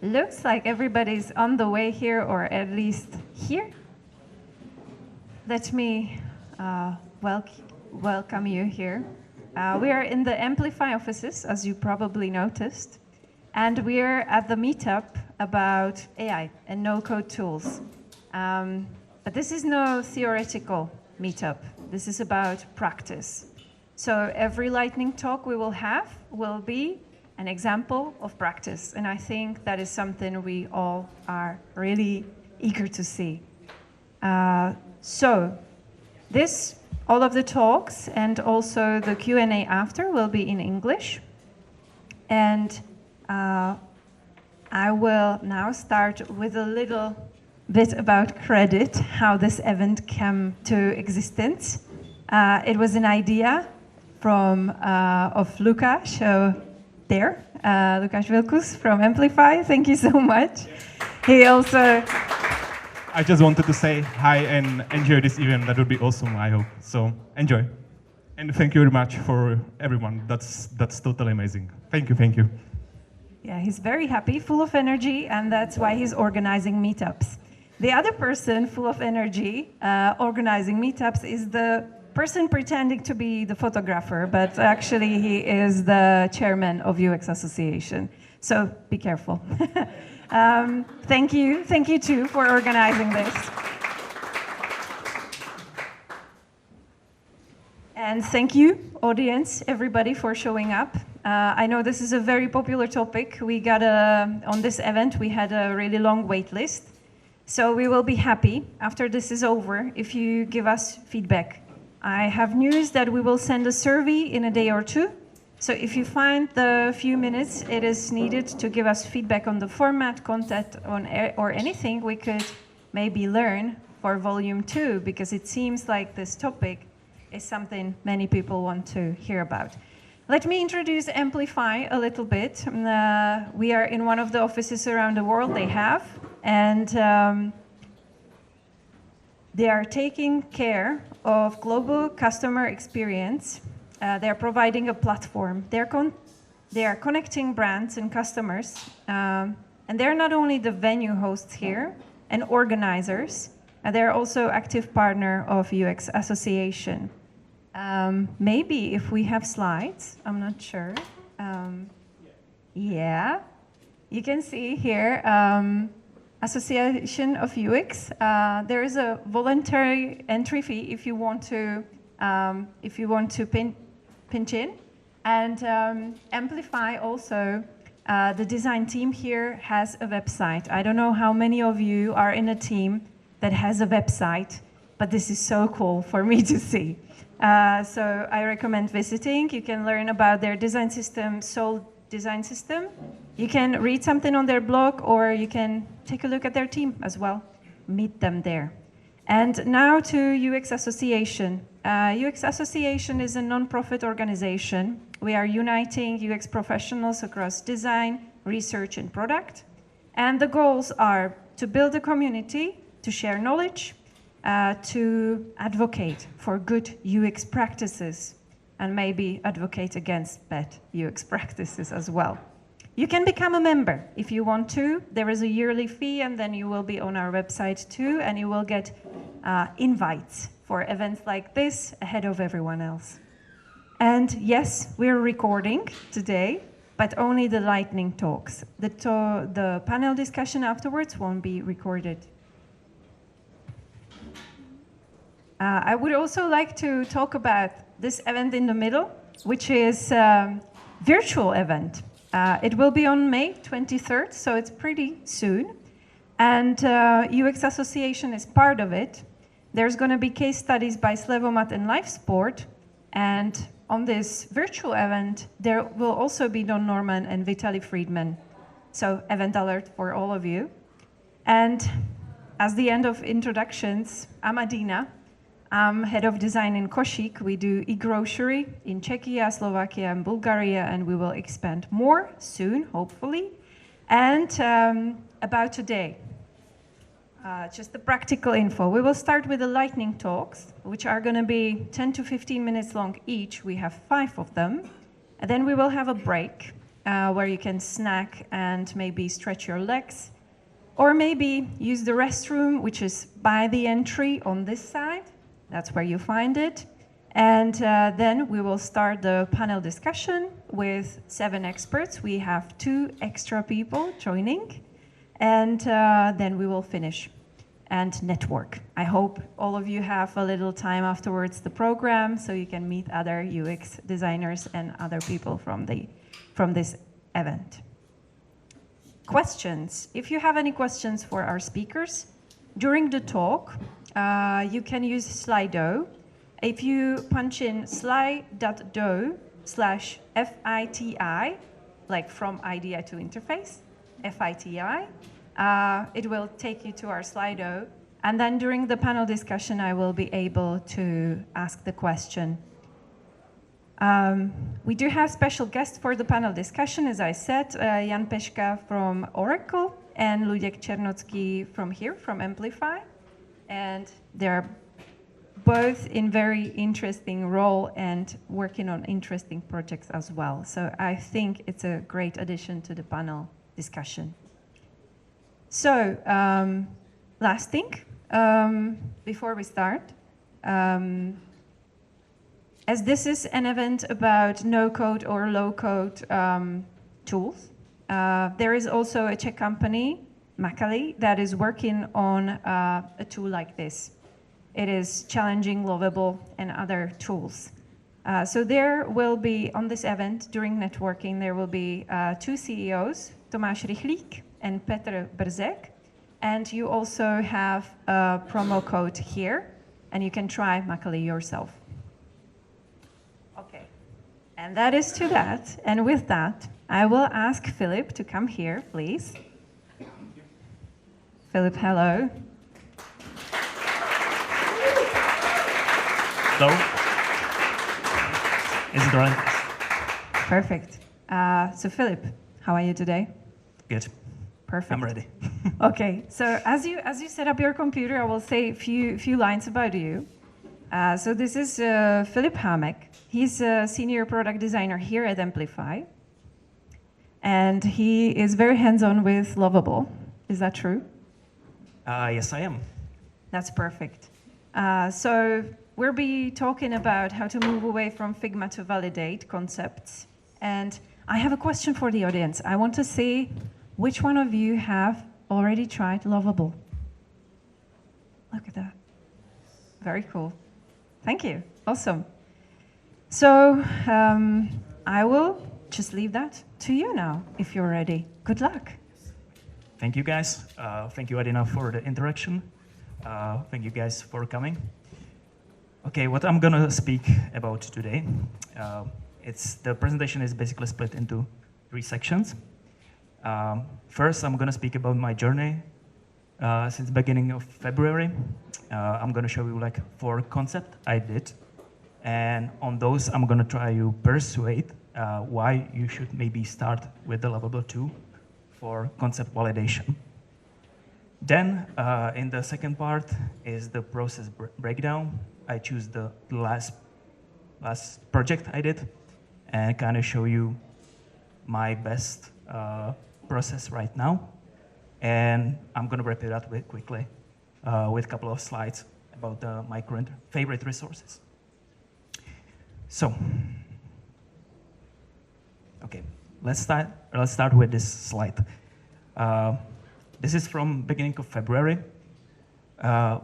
Looks like everybody's on the way here, or at least here. Let me welcome you here. We are in the Amplify offices, as you probably noticed, and we're at the meetup about AI and no-code tools. But this is no theoretical meetup. This is about practice. So every lightning talk we will have will be an example of practice. And I think that is something we all are really eager to see. So all of the talks and also the Q&A after will be in English. And I will now start with a little bit about credit, how this event came to existence. It was an idea of Lukáš, Lukáš Vilkus from Amplify. Thank you so much. He also... I just wanted to say hi and enjoy this event. That would be awesome, I hope. So enjoy. And thank you very much for everyone. That's totally amazing. Thank you. Yeah, he's very happy, full of energy, and that's why he's organizing meetups. The other person full of energy organizing meetups is the person pretending to be the photographer, but actually he is the chairman of UX Association. So be careful. Thank you too for organizing this. And thank you, audience, everybody, for showing up. I know this is a very popular topic. On this event, we had a really long wait list. So we will be happy after this is over if you give us feedback. I have news that we will send a survey in a day or two. So if you find the few minutes it is needed to give us feedback on the format, content, or anything we could maybe learn for volume 2, because it seems like this topic is something many people want to hear about. Let me introduce Amplify a little bit. We are in one of the offices around the world they have, and they are taking care of global customer experience. They're providing a platform. They are connecting brands and customers. And they're not only the venue hosts here and organizers, they're also active partner of UX Association. Maybe if we have slides, I'm not sure. Yeah, you can see here, Association of UX. There is a voluntary entry fee if you want to pinch in. And Amplify also, the design team here has a website. I don't know how many of you are in a team that has a website, but this is so cool for me to see. So I recommend visiting. You can learn about their design system, Soul Design System. You can read something on their blog, or you can take a look at their team as well. Meet them there. And now to UX Association. UX Association is a non-profit organization. We are uniting UX professionals across design, research, and product. And the goals are to build a community, to share knowledge, to advocate for good UX practices, and maybe advocate against bad UX practices as well. You can become a member if you want to. There is a yearly fee, and then you will be on our website too, and you will get invites for events like this ahead of everyone else. And yes, we're recording today, but only the lightning talks. The panel discussion afterwards won't be recorded. I would also like to talk about this event in the middle, which is a virtual event. It will be on May 23rd, so it's pretty soon. And UX Association is part of it. There's going to be case studies by Slevomat and Life Sport. And on this virtual event, there will also be Don Norman and Vitaly Friedman. So event alert for all of you. And as the end of introductions, I'm Adina. I'm head of design in Košík. We do e-grocery in Czechia, Slovakia, and Bulgaria, and we will expand more soon, hopefully. And about today, just the practical info. We will start with the lightning talks, which are going to be 10 to 15 minutes long each. We have 5 of them. And then we will have a break. where you can snack and maybe stretch your legs. Or maybe use the restroom, which is by the entry on this side. That's where you find it. And then we will start the panel discussion with 7 experts. We have 2 extra people joining. And then we will finish and network. I hope all of you have a little time afterwards the program so you can meet other UX designers and other people from this event. Questions. If you have any questions for our speakers, during the talk, you can use Slido. If you punch in sli.do/FITI, like from idea to interface, FITI, it will take you to our Slido. And then during the panel discussion, I will be able to ask the question. We do have special guests for the panel discussion, as I said, Jan Peška from Oracle and Luděk Černocký from here, from Amplify. And they're both in very interesting role and working on interesting projects as well. So I think it's a great addition to the panel discussion. So last thing, before we start, as this is an event about no-code or low-code tools, there is also a Czech company, Macaulay, that is working on a tool like this. It is challenging Lovable and other tools. So there will be, on this event, during networking, there will be 2 CEOs, Tomáš Rychlík and Petr Brzek. And you also have a promo code here, and you can try Macaulay yourself. Okay, and that is to that. And with that, I will ask Filip to come here, please. Filip, hello. Hello. Is it right? Perfect. So Filip, how are you today? Good. Perfect. I'm ready. Okay, so as you set up your computer, I will say a few lines about you. So this is Filip Hámek. He's a senior product designer here at Amplify. And he is very hands-on with Lovable. Is that true? Yes, I am. That's perfect. So we'll be talking about how to move away from Figma to validate concepts. And I have a question for the audience. I want to see which one of you have already tried Lovable. Look at that. Very cool. Thank you. Awesome. So I will just leave that to you now, if you're ready. Good luck. Thank you, guys. Thank you, Adina, for the interaction. Thank you, guys, for coming. Okay, what I'm gonna speak about today, the presentation is basically split into 3 sections. First, I'm gonna speak about my journey since beginning of February. I'm gonna show you like 4 concepts I did. And on those, I'm gonna try to persuade why you should maybe start with the Lovable 2 for concept validation. Then, in the second part is the process breakdown. I choose the last project I did and kind of show you my best process right now. And I'm gonna wrap it up quickly with a couple of slides about my current favorite resources. So, okay, let's start with this slide. This is from beginning of February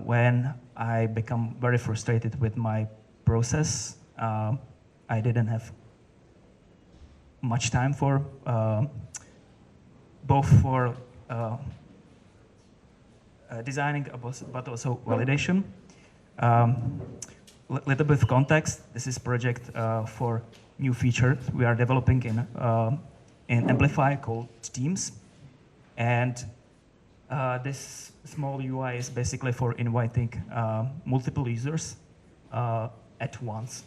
when I become very frustrated with my process. I didn't have much time for both for designing, but also validation. Little bit of context. This is project for new feature we are developing in Amplify called Teams, and this small UI is basically for inviting multiple users at once.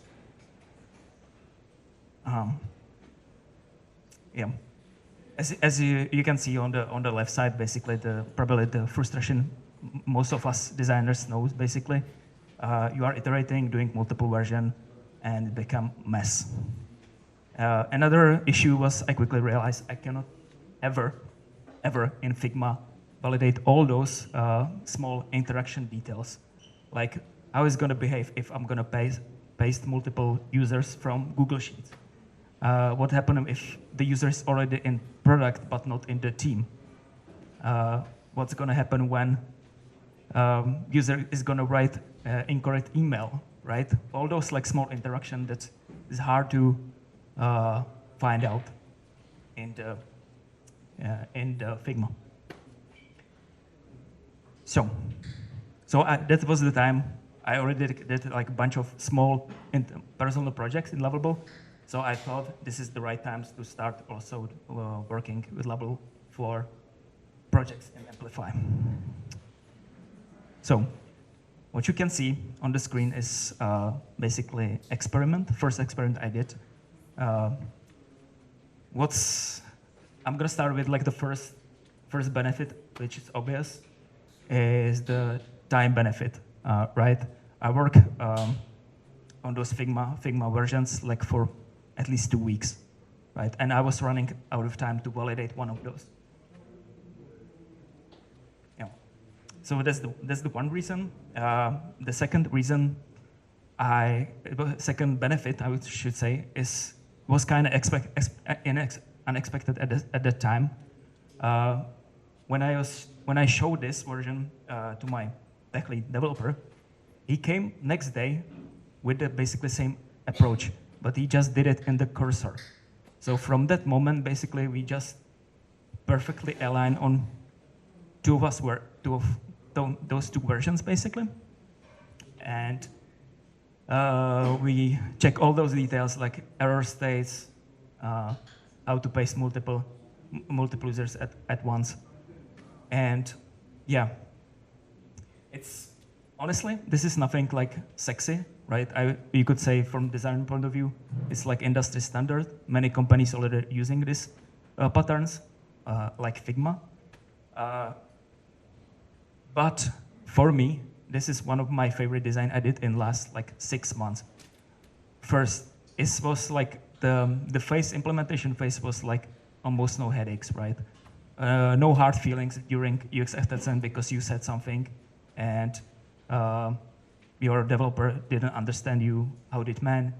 Yeah. As you can see on the left side, basically probably the frustration most of us designers knows. Basically, you are iterating, doing multiple versions, and it become mess. Another issue was I quickly realized I cannot ever in Figma validate all those small interaction details. Like how it's going to behave if I'm going to paste multiple users from Google Sheets. What happens if the user is already in product but not in the team? What's going to happen when user is going to write incorrect email, right? All those like small interaction that is hard to find out in the Figma. So that was the time I already did like a bunch of small personal projects in Lovable. So I thought this is the right time to start also working with Lovable for projects in Amplify. So what you can see on the screen is basically first experiment I did. I'm gonna start with like the first benefit, which is obvious, is the time benefit, right? I work on those Figma versions like for at least 2 weeks, right? And I was running out of time to validate one of those. Yeah. So that's the one reason. The second reason, second benefit I should say was kind of unexpected at that time. When I showed this version to my tech lead developer, he came next day with the basically same approach, but he just did it in the cursor. So from that moment, basically, we just perfectly aligned on those two versions, basically. And we check all those details, like error states, how to paste multiple users at once. And yeah, honestly, this is nothing like sexy, right? You could say from design point of view, it's like industry standard. Many companies already using these patterns, like Figma. But for me, this is one of my favorite design I did in last like 6 months. First, it was like the implementation phase was like almost no headaches, right? No hard feelings during UX assessment because you said something and your developer didn't understand you, how it meant.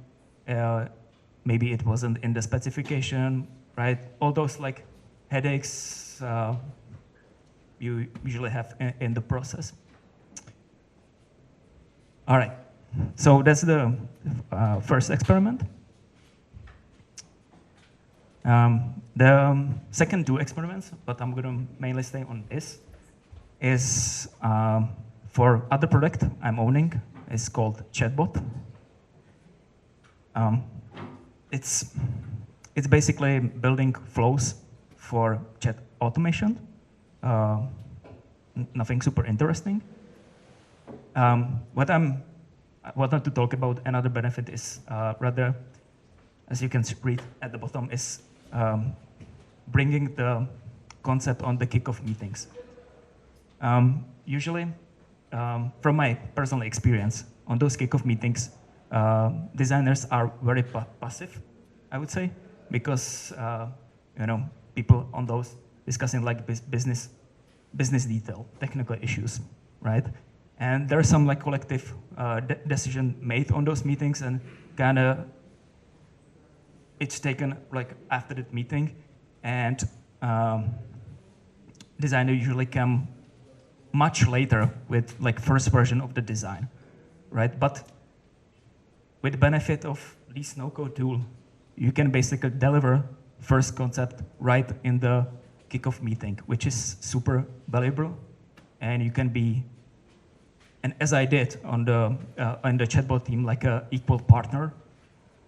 Maybe it wasn't in the specification, right? All those like headaches you usually have in the process. All right, so that's the first experiment. The second 2 experiments, but I'm going to mainly stay on this, is for other product I'm owning. It's called Chatbot. It's basically building flows for chat automation. Nothing super interesting. What I wanted to talk about, another benefit is rather, as you can read at the bottom, is bringing the concept on the kickoff meetings. Usually, from my personal experience, on those kickoff meetings, designers are very passive, I would say, because people on those discussing like business detail, technical issues, right? And there's some like collective decision made on those meetings, and kind of it's taken like after the meeting, and designer usually come much later with like first version of the design, right? But with the benefit of this no-code tool, you can basically deliver first concept right in the kickoff meeting, which is super valuable, and you can be, and as I did on the chatbot team, like an equal partner,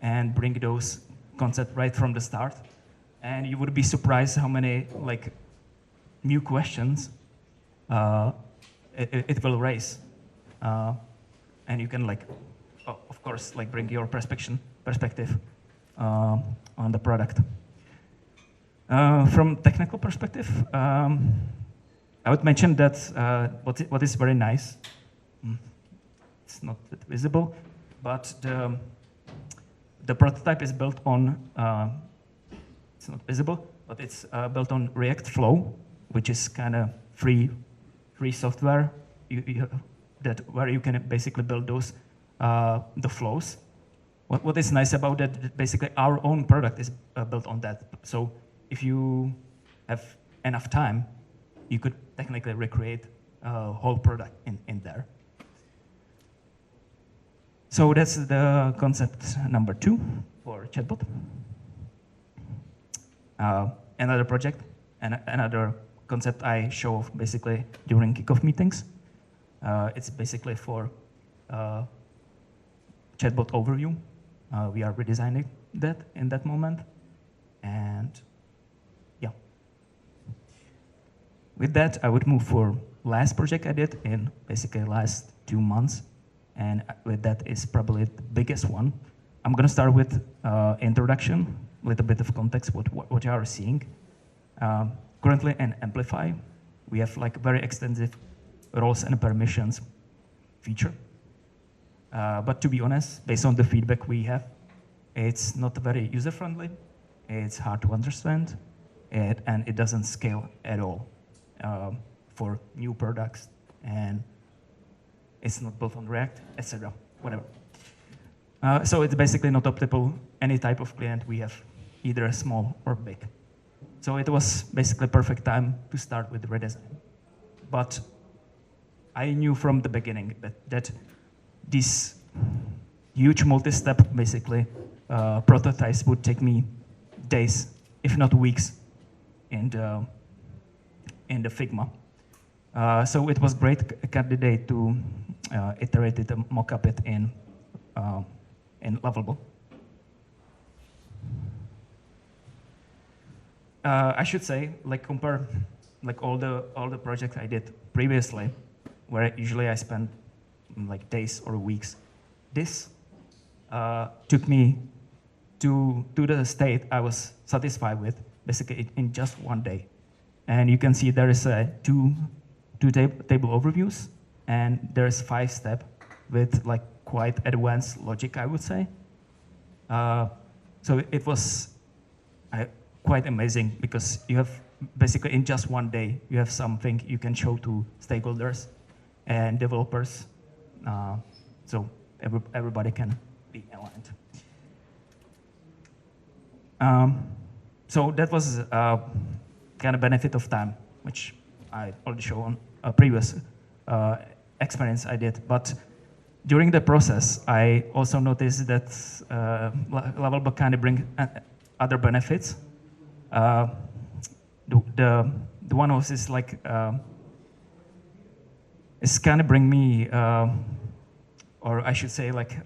and bring those concepts right from the start. And you would be surprised how many like new questions it will raise, and you can like, of course, like bring your perspective on the product. From technical perspective, I would mention that what is very nice, it's not that visible, but the prototype is built on, it's not visible, but it's built on React Flow, which is kind of free software where you can basically build those the flows. What is nice about that, basically our own product is built on that. So if you have enough time, you could technically recreate a whole product in there. So that's the concept number 2 for chatbot. Another project, and another concept I show basically during kickoff meetings. It's basically for chatbot overview. We are redesigning that in that moment. And yeah. With that, I would move for last project I did in basically last 2 months. And with that is probably the biggest one. I'm gonna start with introduction, a little bit of context, what you are seeing. Currently in Amplify, we have like very extensive roles and permissions feature. But to be honest, based on the feedback we have, it's not very user-friendly, it's hard to understand, and it doesn't scale at all for new products, and it's not built on React, etc., whatever. So it's basically not optimal any type of client we have, either small or big. So it was basically perfect time to start with the redesign. But I knew from the beginning that this huge multi-step, basically, prototypes would take me days, if not weeks, in the Figma. So it was great candidate to iterate it, mock-up it in Lovable. I should say, like compare, like all the projects I did previously, where usually I spend like days or weeks. This took me to the state I was satisfied with, basically in just 1 day. And you can see there is two table overviews, and there's 5 steps with like quite advanced logic, I would say. So it was quite amazing because you have basically in just 1 day, you have something you can show to stakeholders and developers. So everybody can be aligned. So that was kind of benefit of time, which I already showed on a previous experience I did. But during the process, I also noticed that Lovable kind of bring other benefits. The one was is like it's kind of bring me, or I should say like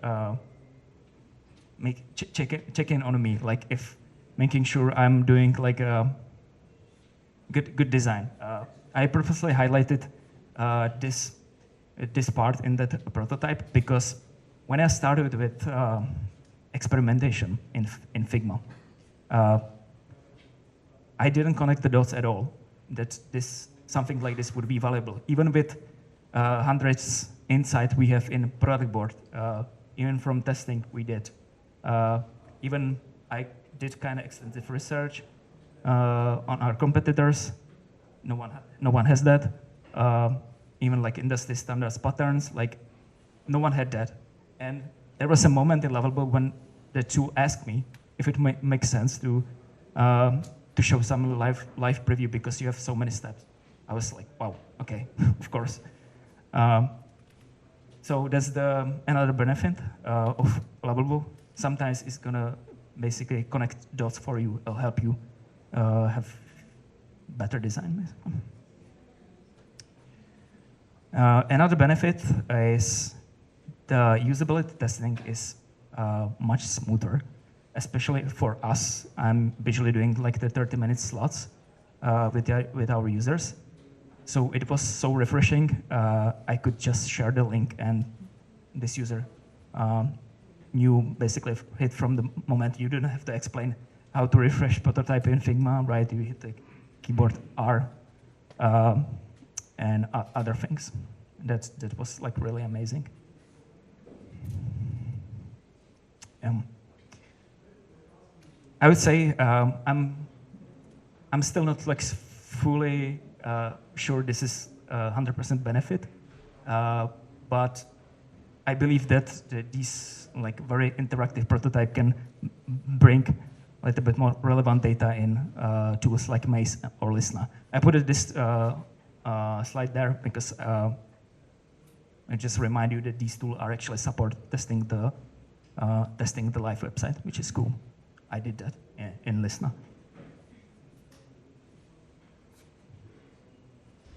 check in on me, like if making sure I'm doing like a good design. I purposely highlighted this part in that prototype because when I started with experimentation in Figma, I didn't connect the dots at all that something like this would be valuable. Even with hundreds insight we have in product board, even from testing we did. Even I did kind of extensive research on our competitors. No one has that. Even like industry standards patterns, like no one had that. And there was a moment in Lovable when the tool asked me if it makes sense to show some live preview because you have so many steps. I was like, wow, okay, of course. So that's another benefit of Lovable. Sometimes it's gonna basically connect dots for you. It'll help you have better design. Another benefit is the usability testing is much smoother, especially for us. I'm visually doing like the 30-minute slots with our users. So it was so refreshing. I could just share the link and this user knew basically hit from the moment. You didn't have to explain how to refresh prototype in Figma, right? You hit the keyboard R and other things. That was like really amazing. I would say I'm still not like fully sure this is 100% benefit, but I believe that these like very interactive prototype can bring a little bit more relevant data in tools like Maze or Listener. I put this slide there because I just remind you that these tools are actually support testing the live website, which is cool. I did that in Listener.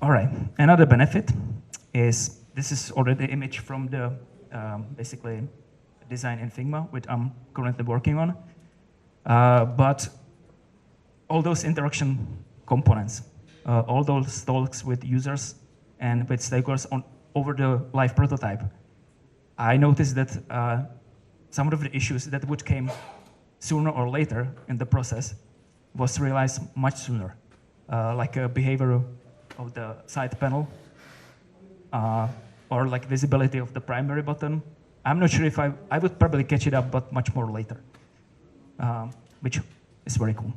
All right, another benefit is this is already the image from the basically design in Figma, which I'm currently working on. But all those interaction components, all those talks with users and with stakeholders over the live prototype, I noticed that some of the issues that would came sooner or later in the process was realized much sooner, like a behavior of the side panel, or like visibility of the primary button. I'm not sure if I would probably catch it up, but much more later, which is very cool.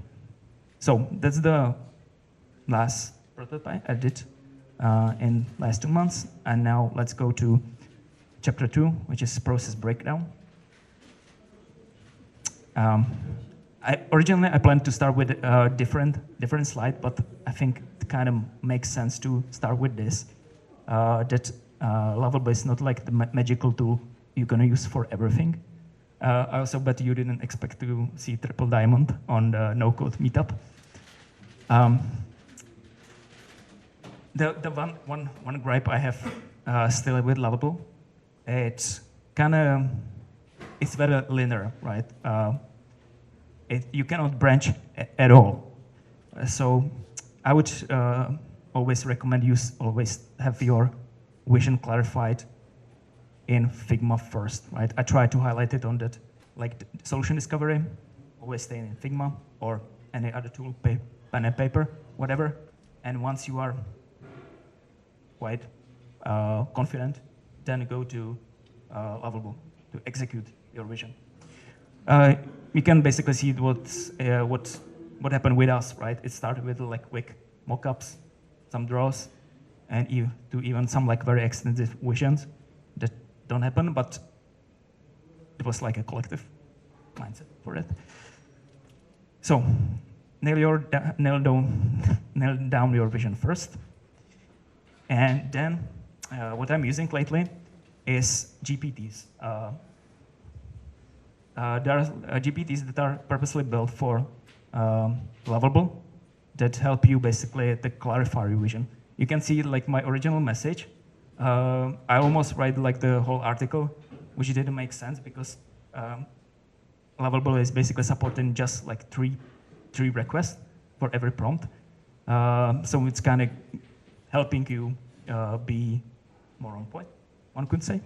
So that's the last prototype I did in last 2 months. And now let's go to chapter 2, which is process breakdown. Originally, I planned to start with a different slide, but I think it kind of makes sense to start with this. That Lovable is not like the magical tool you're going to use for everything. I also bet you didn't expect to see triple diamond on the no-code meetup. The one gripe I have still with Lovable, it's very linear, right? You cannot branch at all. So I would always recommend you always have your vision clarified in Figma first, right? I try to highlight it on that, like solution discovery, always stay in Figma or any other tool, pen and paper, whatever. And once you are quite confident, then go to Lovable to execute your vision. You can basically see what happened with us, right? It started with like quick mockups, some draws, and even some like very extensive visions that don't happen, but it was like a collective mindset for it. So nail down your vision first, and then what I'm using lately is GPTs. There are GPTs that are purposely built for Lovable that help you basically to clarify your vision. You can see like my original message. I almost write like the whole article, which didn't make sense because Lovable is basically supporting just like three requests for every prompt. So it's kind of helping you be more on point, one could say.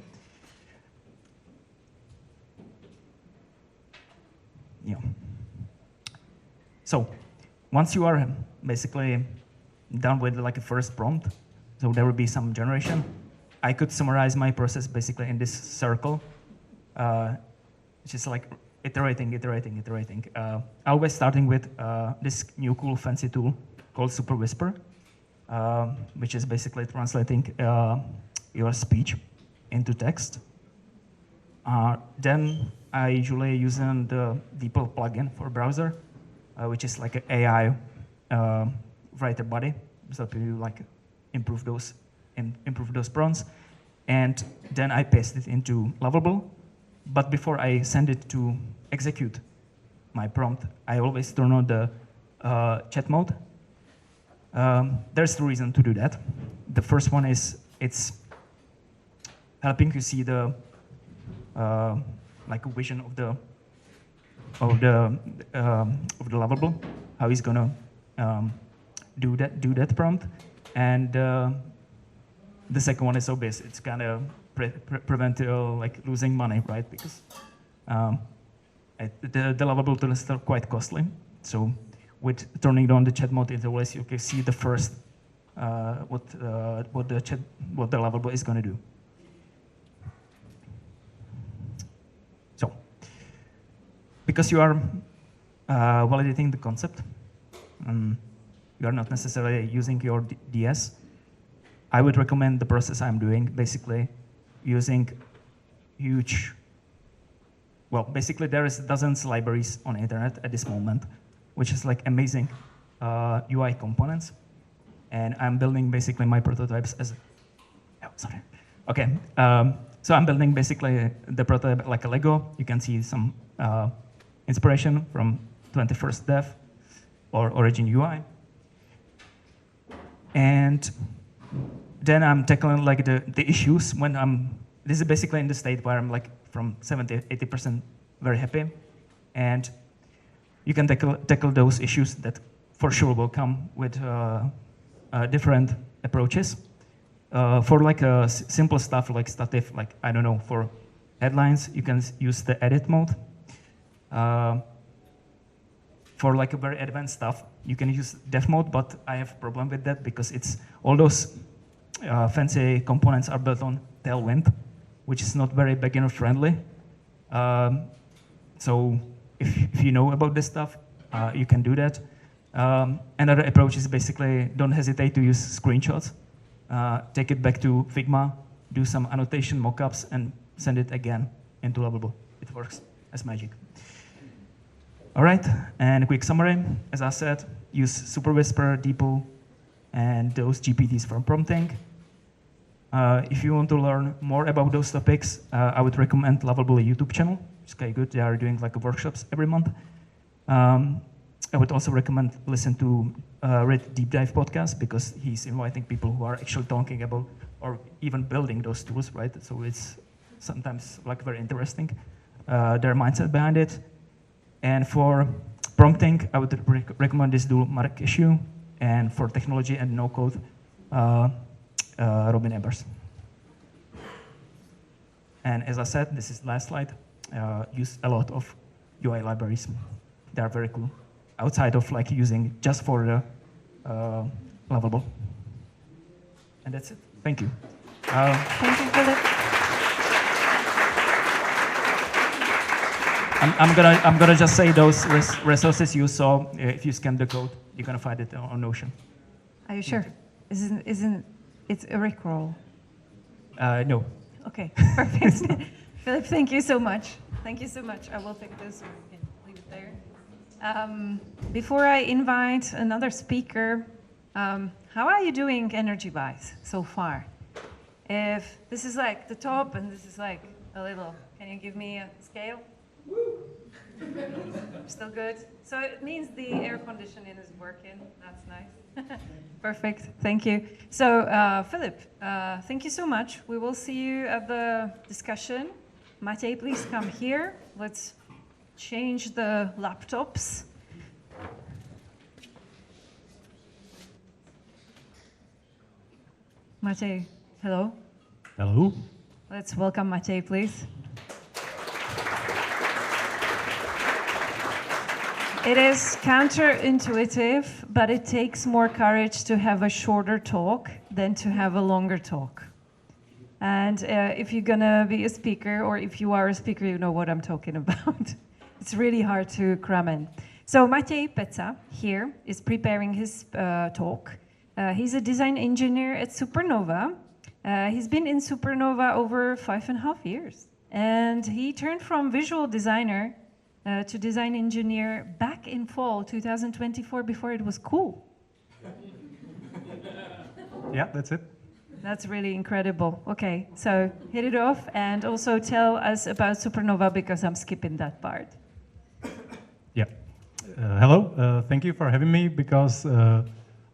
Yeah. So once you are basically done with like a first prompt, so there will be some generation. I could summarize my process basically in this circle, which is like iterating. Always starting with this new cool fancy tool called Super Whisper, which is basically translating your speech into text. Then I usually use the DeepL plugin for browser, which is like an AI writer body, so you like improve those prompts. And then I paste it into Lovable. But before I send it to execute my prompt, I always turn on the chat mode. There's 2 reasons to do that. The first one is it's helping you see the like a vision of the Lovable, how he's gonna do that prompt, and the second one is obvious. It's kind of prevent like losing money, right? Because the Lovable tool is still quite costly. So with turning on the chat mode, it's always you can see the first what the Lovable is gonna do. So because you are validating the concept. You are not necessarily using your DS. I would recommend the process I'm doing, basically using huge, well, basically there is dozens of libraries on the internet at this moment, which is like amazing UI components. And I'm building basically my prototypes as, oh, sorry. Okay, so I'm building basically the prototype like a Lego. You can see some inspiration from 21st Dev or Origin UI. And then I'm tackling like the issues when this is basically in the state where I'm like from 70, 80% very happy. And you can tackle those issues that for sure will come with different approaches. For like simple stuff like static, like, I don't know, for headlines, you can use the edit mode. For like a very advanced stuff, you can use dev mode, but I have a problem with that because it's all those fancy components are built on Tailwind, which is not very beginner friendly. So if you know about this stuff, you can do that. Another approach is basically don't hesitate to use screenshots. Take it back to Figma, do some annotation mockups, and send it again into Lovable. It works as magic. All right, and a quick summary. As I said, use Super Whisper, Deepo, and those GPTs for prompting. If you want to learn more about those topics, I would recommend Lovable YouTube channel. It's quite good. They are doing like workshops every month. I would also recommend listen to Red Deep Dive podcast because he's inviting people who are actually talking about or even building those tools, right? So it's sometimes like very interesting, their mindset behind it. And for prompting, I would recommend this dual Mark issue. And for technology and no code, Robin Ebers. And as I said, this is the last slide. Use a lot of UI libraries. They are very cool. Outside of like using just for the Lovable. And that's it. Thank you. Thank you, Filip. I'm gonna just say those resources you saw. If you scan the code, you're gonna find it on Notion. Are you sure? Isn't it's a Rickroll? No. Okay, perfect. Filip, thank you so much. Thank you so much. I will take this. We can leave it there. Before I invite another speaker, how are you doing energy-wise so far? If this is like the top and this is like a little, can you give me a scale? Still good? So it means the air conditioning is working. That's nice. Perfect. Thank you. So, Filip, thank you so much. We will see you at the discussion. Matej, please come here. Let's change the laptops. Matej, hello. Hello. Let's welcome Matej, please. It is counterintuitive, but it takes more courage to have a shorter talk than to have a longer talk. And if you're gonna be a speaker, or if you are a speaker, you know what I'm talking about. It's really hard to cram in. So Matej Peca here is preparing his talk. He's a design engineer at Supernova. He's been in Supernova over 5.5 years. And he turned from visual designer to design engineer back in fall 2024 before it was cool. Yeah, that's it. That's really incredible. Okay, so hit it off and also tell us about Supernova because I'm skipping that part. Yeah. Hello. Thank you for having me because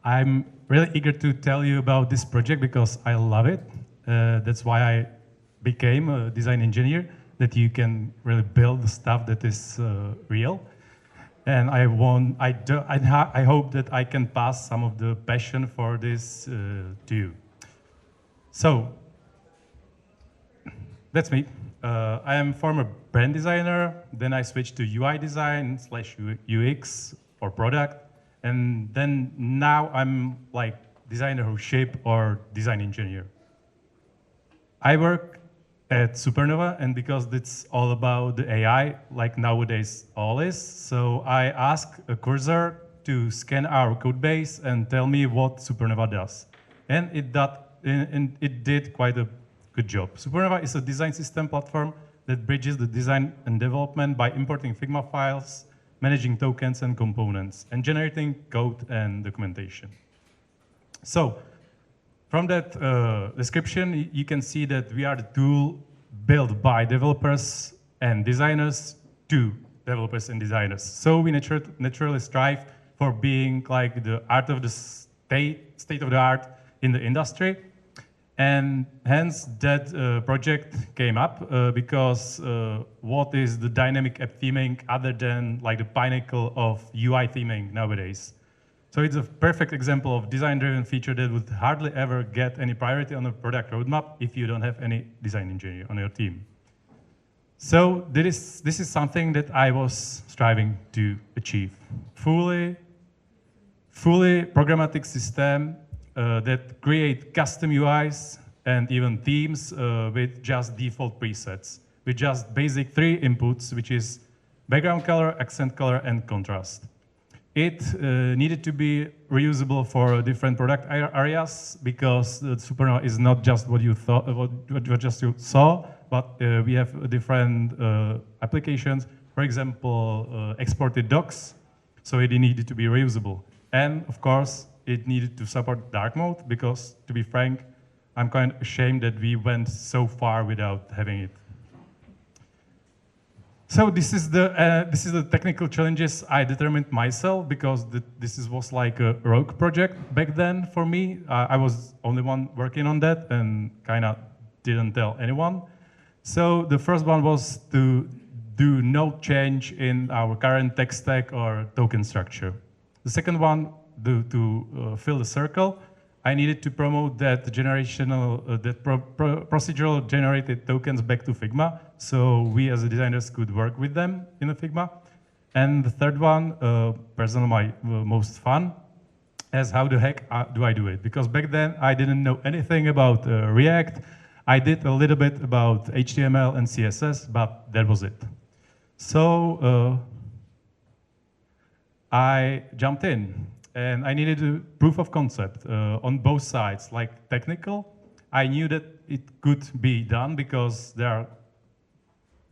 I'm really eager to tell you about this project because I love it. That's why I became a design engineer, that you can really build stuff that is real. And I hope that I can pass some of the passion for this to you. So, that's me. I am former brand designer, then I switched to UI design / UX for product, and then now I'm like designer who shape or design engineer. I work at Supernova, and because it's all about the AI, like nowadays all is, so I asked a cursor to scan our code base and tell me what Supernova does. And it did quite a good job. Supernova is a design system platform that bridges the design and development by importing Figma files, managing tokens and components, and generating code and documentation. So, from that description, you can see that we are the tool built by developers and designers to developers and designers. So we naturally strive for being like the art of the state of the art in the industry. And hence that project came up because what is the dynamic app theming other than like the pinnacle of UI theming nowadays? So it's a perfect example of design-driven feature that would hardly ever get any priority on a product roadmap if you don't have any design engineer on your team. So this is something that I was striving to achieve. Fully programmatic system that create custom UIs and even themes with just default presets, with just basic 3 inputs, which is background color, accent color, and contrast. It needed to be reusable for different product areas because the Supernova is not just what you thought, what just you saw, but we have different applications. For example, exported docs, so it needed to be reusable. And of course, it needed to support dark mode because, to be frank, I'm kind of ashamed that we went so far without having it. So this is the technical challenges I determined myself because this was like a rogue project back then for me. I was only one working on that and kind of didn't tell anyone. So the first one was to do no change in our current tech stack or token structure. The second one, to fill the circle, I needed to promote that procedural generated tokens back to Figma, so we as designers could work with them in a Figma. And the third one, personally my most fun, is how the heck do I do it? Because back then I didn't know anything about React. I did a little bit about HTML and CSS, but that was it. So I jumped in. And I needed a proof of concept on both sides, like technical. I knew that it could be done because there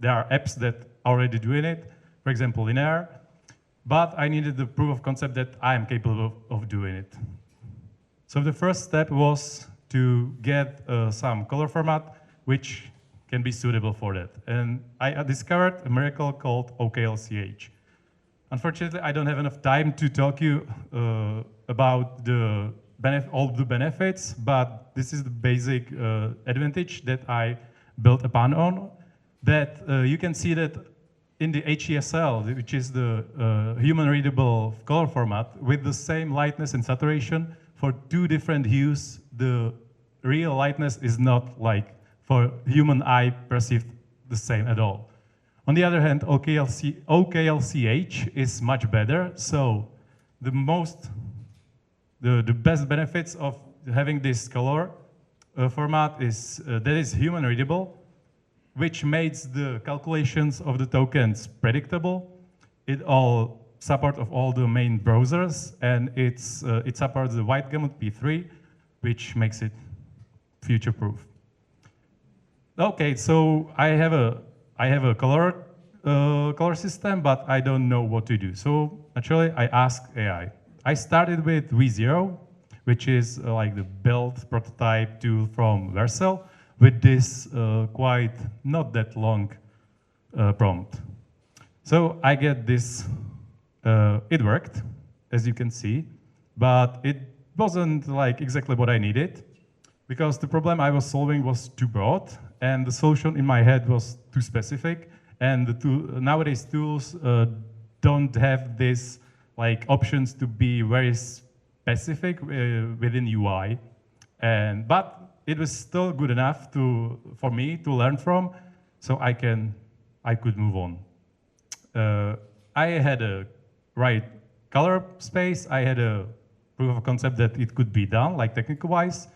are apps that already doing it, for example, linear. But I needed the proof of concept that I am capable of doing it. So the first step was to get some color format which can be suitable for that. And I discovered a miracle called OKLCH. Unfortunately, I don't have enough time to talk you about all the benefits, but this is the basic advantage that I built upon on. That you can see that in the HESL, which is the human-readable color format, with the same lightness and saturation for 2 different hues, the real lightness is not like for human eye perceived the same at all. On the other hand, OKLCH is much better. So the best benefits of having this color format is that is human readable, which makes the calculations of the tokens predictable. It all supports of all the main browsers, and it supports the wide gamut P3, which makes it future-proof. Okay, so I have a color system, but I don't know what to do. So actually, I asked AI. I started with V0, which is like the build prototype tool from Vercel, with this quite not that long prompt. So I get this. It worked, as you can see, but it wasn't like exactly what I needed, because the problem I was solving was too broad, and the solution in my head was too specific. And nowadays tools don't have this like options to be very specific within UI. But it was still good enough for me to learn from, so I could move on. I had a right color space. I had a proof of concept that it could be done, like technical-wise.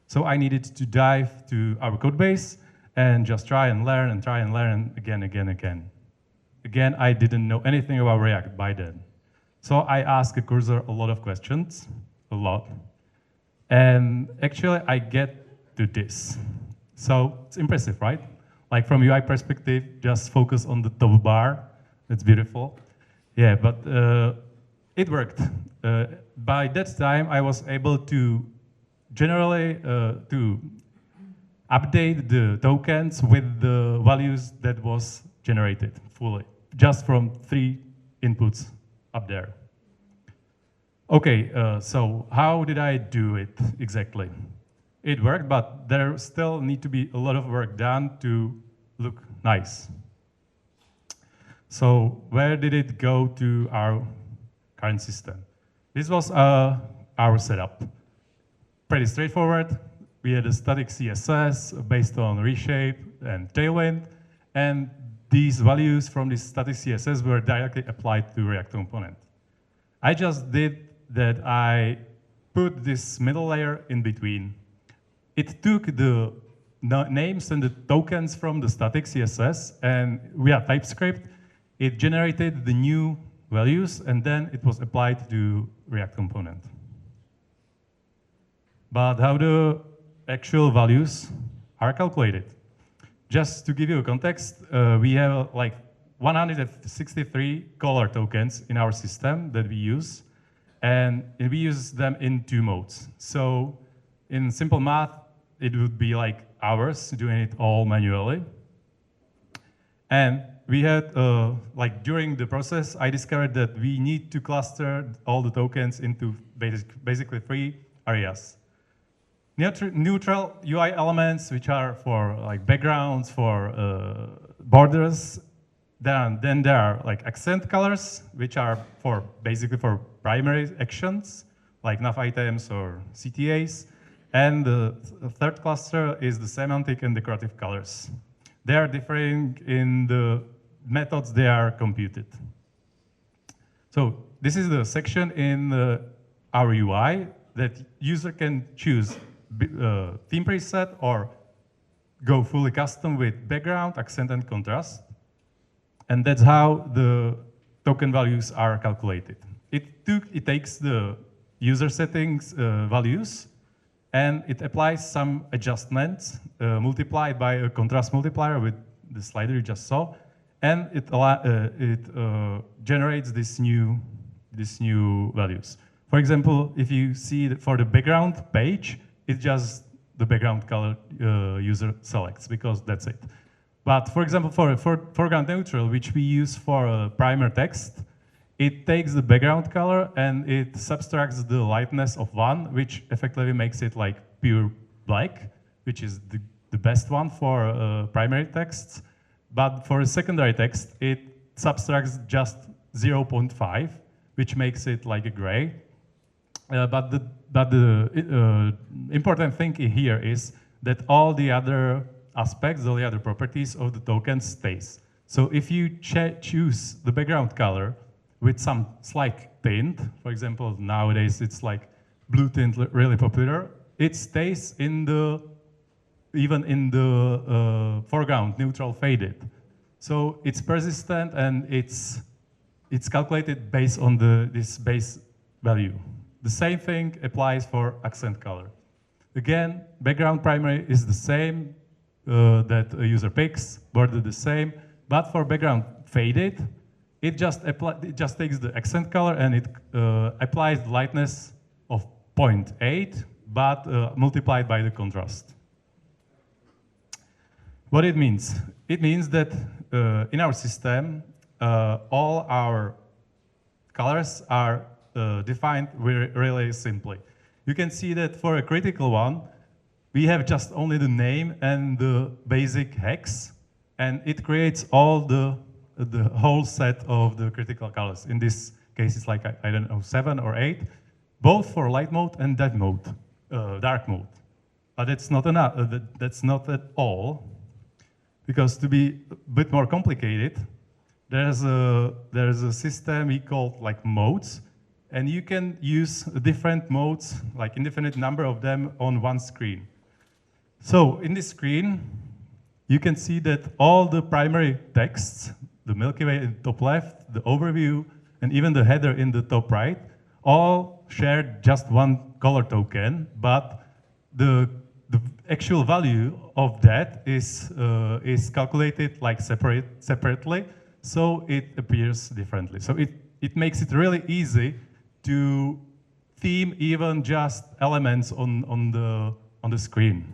So I needed to dive to our code base and just try and learn again, again, again. Again, I didn't know anything about React by then. So I asked the cursor a lot of questions, a lot. And actually, I get to this. So it's impressive, right? Like from UI perspective, just focus on the top bar. It's beautiful. Yeah, but it worked. By that time, I was able to generally to update the tokens with the values that was generated fully, just from 3 inputs up there. Okay, so how did I do it exactly? It worked, but there still need to be a lot of work done to look nice. So where did it go to our current system? This was our setup. Pretty straightforward. We had a static CSS based on reshape and tailwind, and these values from this static CSS were directly applied to React component. I just did that I put this middle layer in between. It took the names and the tokens from the static CSS, and via TypeScript, it generated the new values, and then it was applied to React component. But how the actual values are calculated? Just to give you a context, we have like 163 color tokens in our system that we use, and we use them in 2 modes. So in simple math, it would be like hours doing it all manually. And we had, like during the process, I discovered that we need to cluster all the tokens into basically 3 areas. Neutral UI elements, which are for like backgrounds, for borders. Then there are like accent colors, which are for basically for primary actions, like nav items or CTAs. And the third cluster is the semantic and decorative colors. They are differing in the methods they are computed. So this is the section in our UI that user can choose theme preset or go fully custom with background, accent, and contrast. And that's how the token values are calculated. It takes the user settings values, and it applies some adjustments multiplied by a contrast multiplier with the slider you just saw, and it generates this new values. For example, if you see that for the background page, it's just the background color user selects, because that's it. But for example, for foreground neutral, which we use for primer text, it takes the background color and it subtracts the lightness of 1, which effectively makes it like pure black, which is the best one for primary texts. But for a secondary text, it subtracts just 0.5, which makes it like a gray. But the important thing here is that all the other aspects, all the other properties of the token stays. So if you choose the background color with some slight tint, for example, nowadays it's like blue tint really popular, it stays in even in the foreground neutral faded. So it's persistent and it's calculated based on this base value. The same thing applies for accent color. Again, background primary is the same that a user picks, border the same, but for background faded, it just takes the accent color and it applies the lightness of 0.8, but multiplied by the contrast. What it means? It means that in our system, all our colors are defined really simply. You can see that for a critical one, we have just only the name and the basic hex, and it creates all the whole set of the critical colors. In this case, it's like, I don't know, 7 or 8, both for light mode and dark mode. But it's not enough. That's not at all, because to be a bit more complicated, there's a system we call like modes, and you can use different modes, like indefinite number of them on one screen. So in this screen, you can see that all the primary texts, the Milky Way in the top left, the overview, and even the header in the top right, all share just one color token, but the actual value of that is calculated like separately, so it appears differently. So it makes it really easy to theme even just elements on the screen.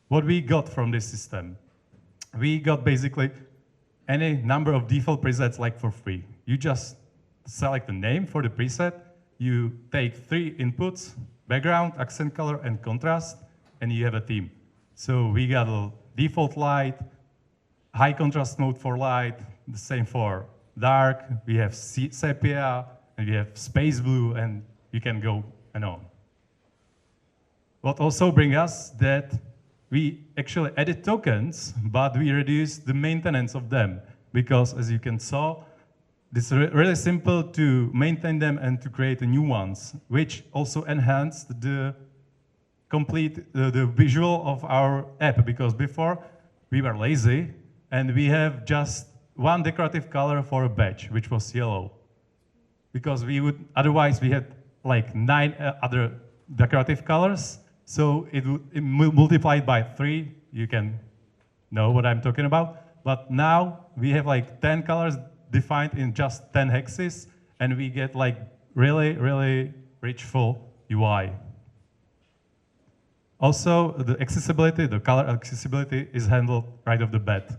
What we got from this system? We got basically any number of default presets like for free. You just select the name for the preset, you take 3 inputs, background, accent color, and contrast, and you have a theme. So we got a default light, high contrast mode for light, the same for dark, we have sepia, and we have space blue, and you can go and on. What also brings us that we actually added tokens, but we reduced the maintenance of them, because as you can see, it's really simple to maintain them and to create new ones, which also enhanced the the visual of our app, because before we were lazy and we have just one decorative color for a badge, which was yellow. Because otherwise we had like 9 other decorative colors, so it multiplied by 3, you can know what I'm talking about. But now we have like 10 colors defined in just 10 hexes, and we get like really, really rich, full UI. Also, the accessibility, the color accessibility is handled right off the bat.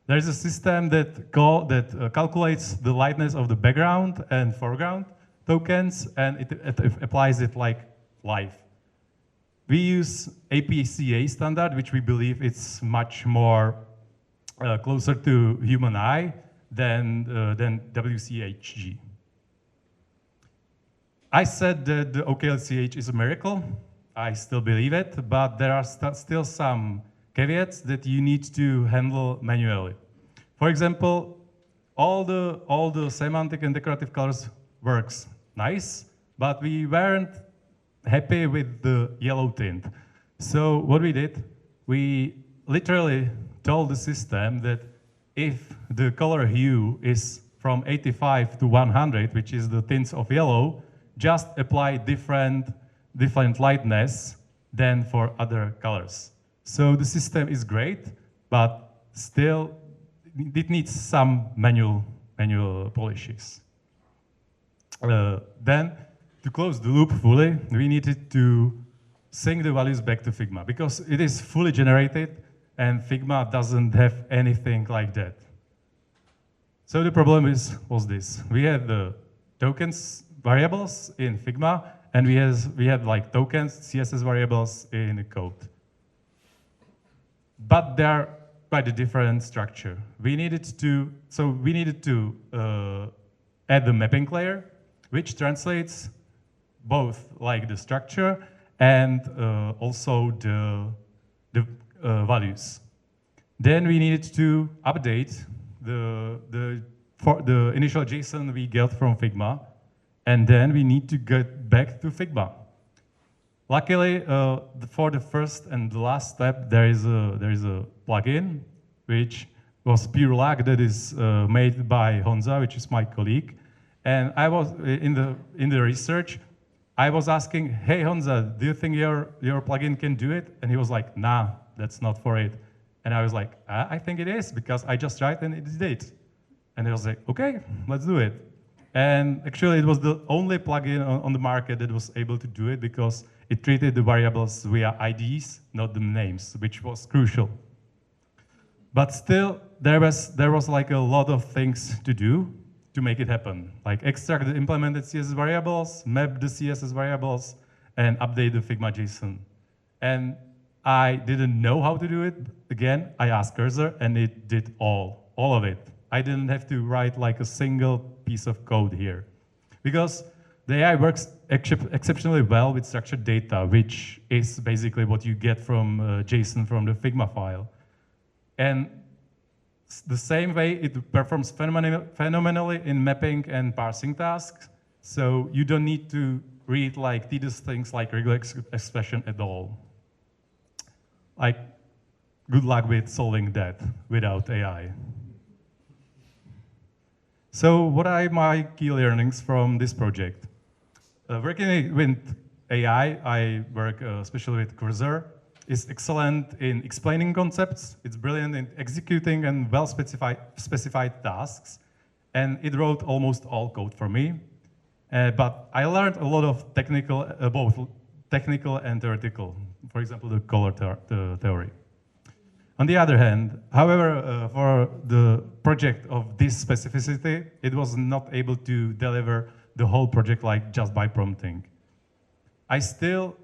There's a system that calculates the lightness of the background and foreground tokens, and it applies it like live. We use APCA standard, which we believe is much more closer to human eye than WCHG. I said that the OKLCH is a miracle. I still believe it, but there are still some caveats that you need to handle manually. For example, all the semantic and decorative colors works nice, but we weren't happy with the yellow tint. So what we did, we literally told the system that if the color hue is from 85 to 100, which is the tints of yellow, just apply different lightness than for other colors. So the system is great, but still it needs some manual polishes. Then, to close the loop fully, we needed to sync the values back to Figma, because it is fully generated and Figma doesn't have anything like that. So the problem was this. We had the tokens variables in Figma, and we had like tokens, CSS variables in the code. But they're quite a different structure. We needed to add the mapping layer, which translates both like the structure and also the values. Then we needed to update the initial JSON we got from Figma, and then we need to get back to Figma. Luckily, for the first and the last step, there is a plugin, which was pure luck, that is made by Honza, which is my colleague. And I was in the research, I was asking, hey Honza, do you think your plugin can do it? And he was like, nah, that's not for it. And I was like, I think it is, because I just tried and it did. And he was like, okay, let's do it. And actually, it was the only plugin on the market that was able to do it, because it treated the variables via IDs, not the names, which was crucial. But still, there was like a lot of things to do to make it happen, like extract the implemented CSS variables, map the CSS variables, and update the Figma JSON. And I didn't know how to do it. Again, I asked Cursor, and it did all of it. I didn't have to write like a single piece of code here, because the AI works exceptionally well with structured data, which is basically what you get from JSON from the Figma file. And the same way, it performs phenomenally in mapping and parsing tasks, so you don't need to read like tedious things like regular expression at all. Like, good luck with solving that without AI. So what are my key learnings from this project? Working with AI, I work especially with Cursor, is excellent in explaining concepts. It's brilliant in executing and well-specified tasks. And it wrote almost all code for me. But I learned a lot of technical, both technical and theoretical. For example, the color theory. On the other hand, however, for the project of this specificity, it was not able to deliver the whole project like just by prompting. I still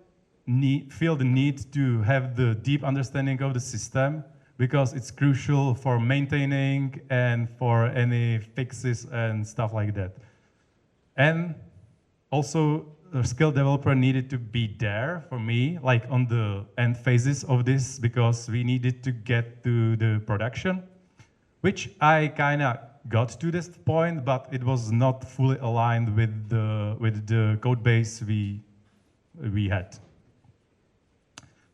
feel the need to have the deep understanding of the system because it's crucial for maintaining and for any fixes and stuff like that. And also, a skilled developer needed to be there for me, like on the end phases of this, because we needed to get to the production, which I kind of got to this point, but it was not fully aligned with the code base we had.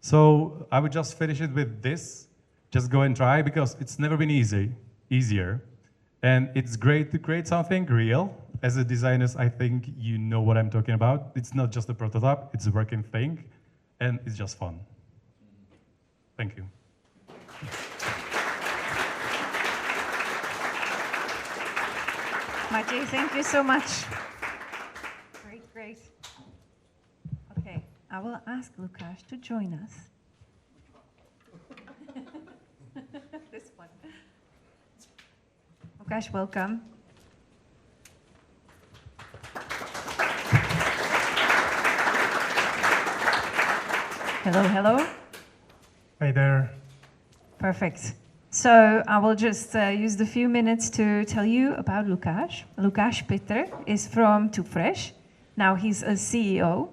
So I would just finish it with this. Just go and try, because it's never been easier. And it's great to create something real. As a designer, I think you know what I'm talking about. It's not just a prototype, it's a working thing, and it's just fun. Thank you. Maciej, thank you so much. Great. Okay, I will ask Lukáš to join us. This one. Lukáš, welcome. Hello. Hey there. Perfect. So I will just use the few minutes to tell you about Lukáš. Lukáš Peter is from Too Fresh. Now he's a CEO,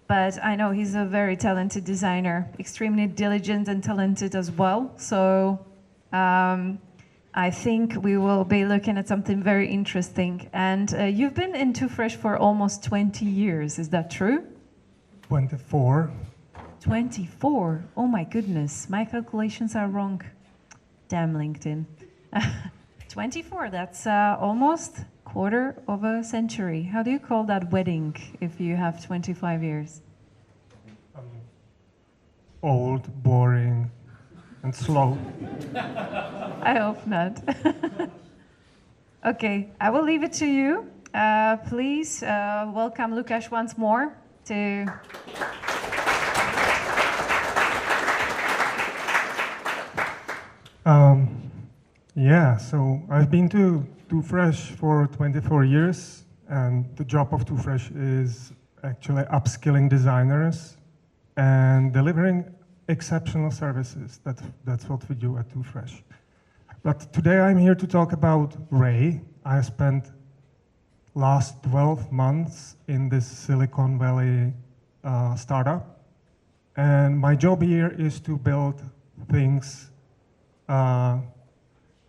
but I know he's a very talented designer, extremely diligent and talented as well. So I think we will be looking at something very interesting. And you've been in Too Fresh for almost 20 years, is that true? 24. 24? Oh my goodness, my calculations are wrong. Damn LinkedIn. 24, that's almost quarter of a century. How do you call that wedding if you have 25 years? Old, boring, and slow. I hope not. Okay, I will leave it to you. Please welcome Lukáš once more to... Yeah, so I've been to Too Fresh for 24 years, and the job of Too Fresh is actually upskilling designers and delivering exceptional services. That's what we do at Too Fresh. But today I'm here to talk about Ray. I spent last 12 months in this Silicon Valley startup, and my job here is to build things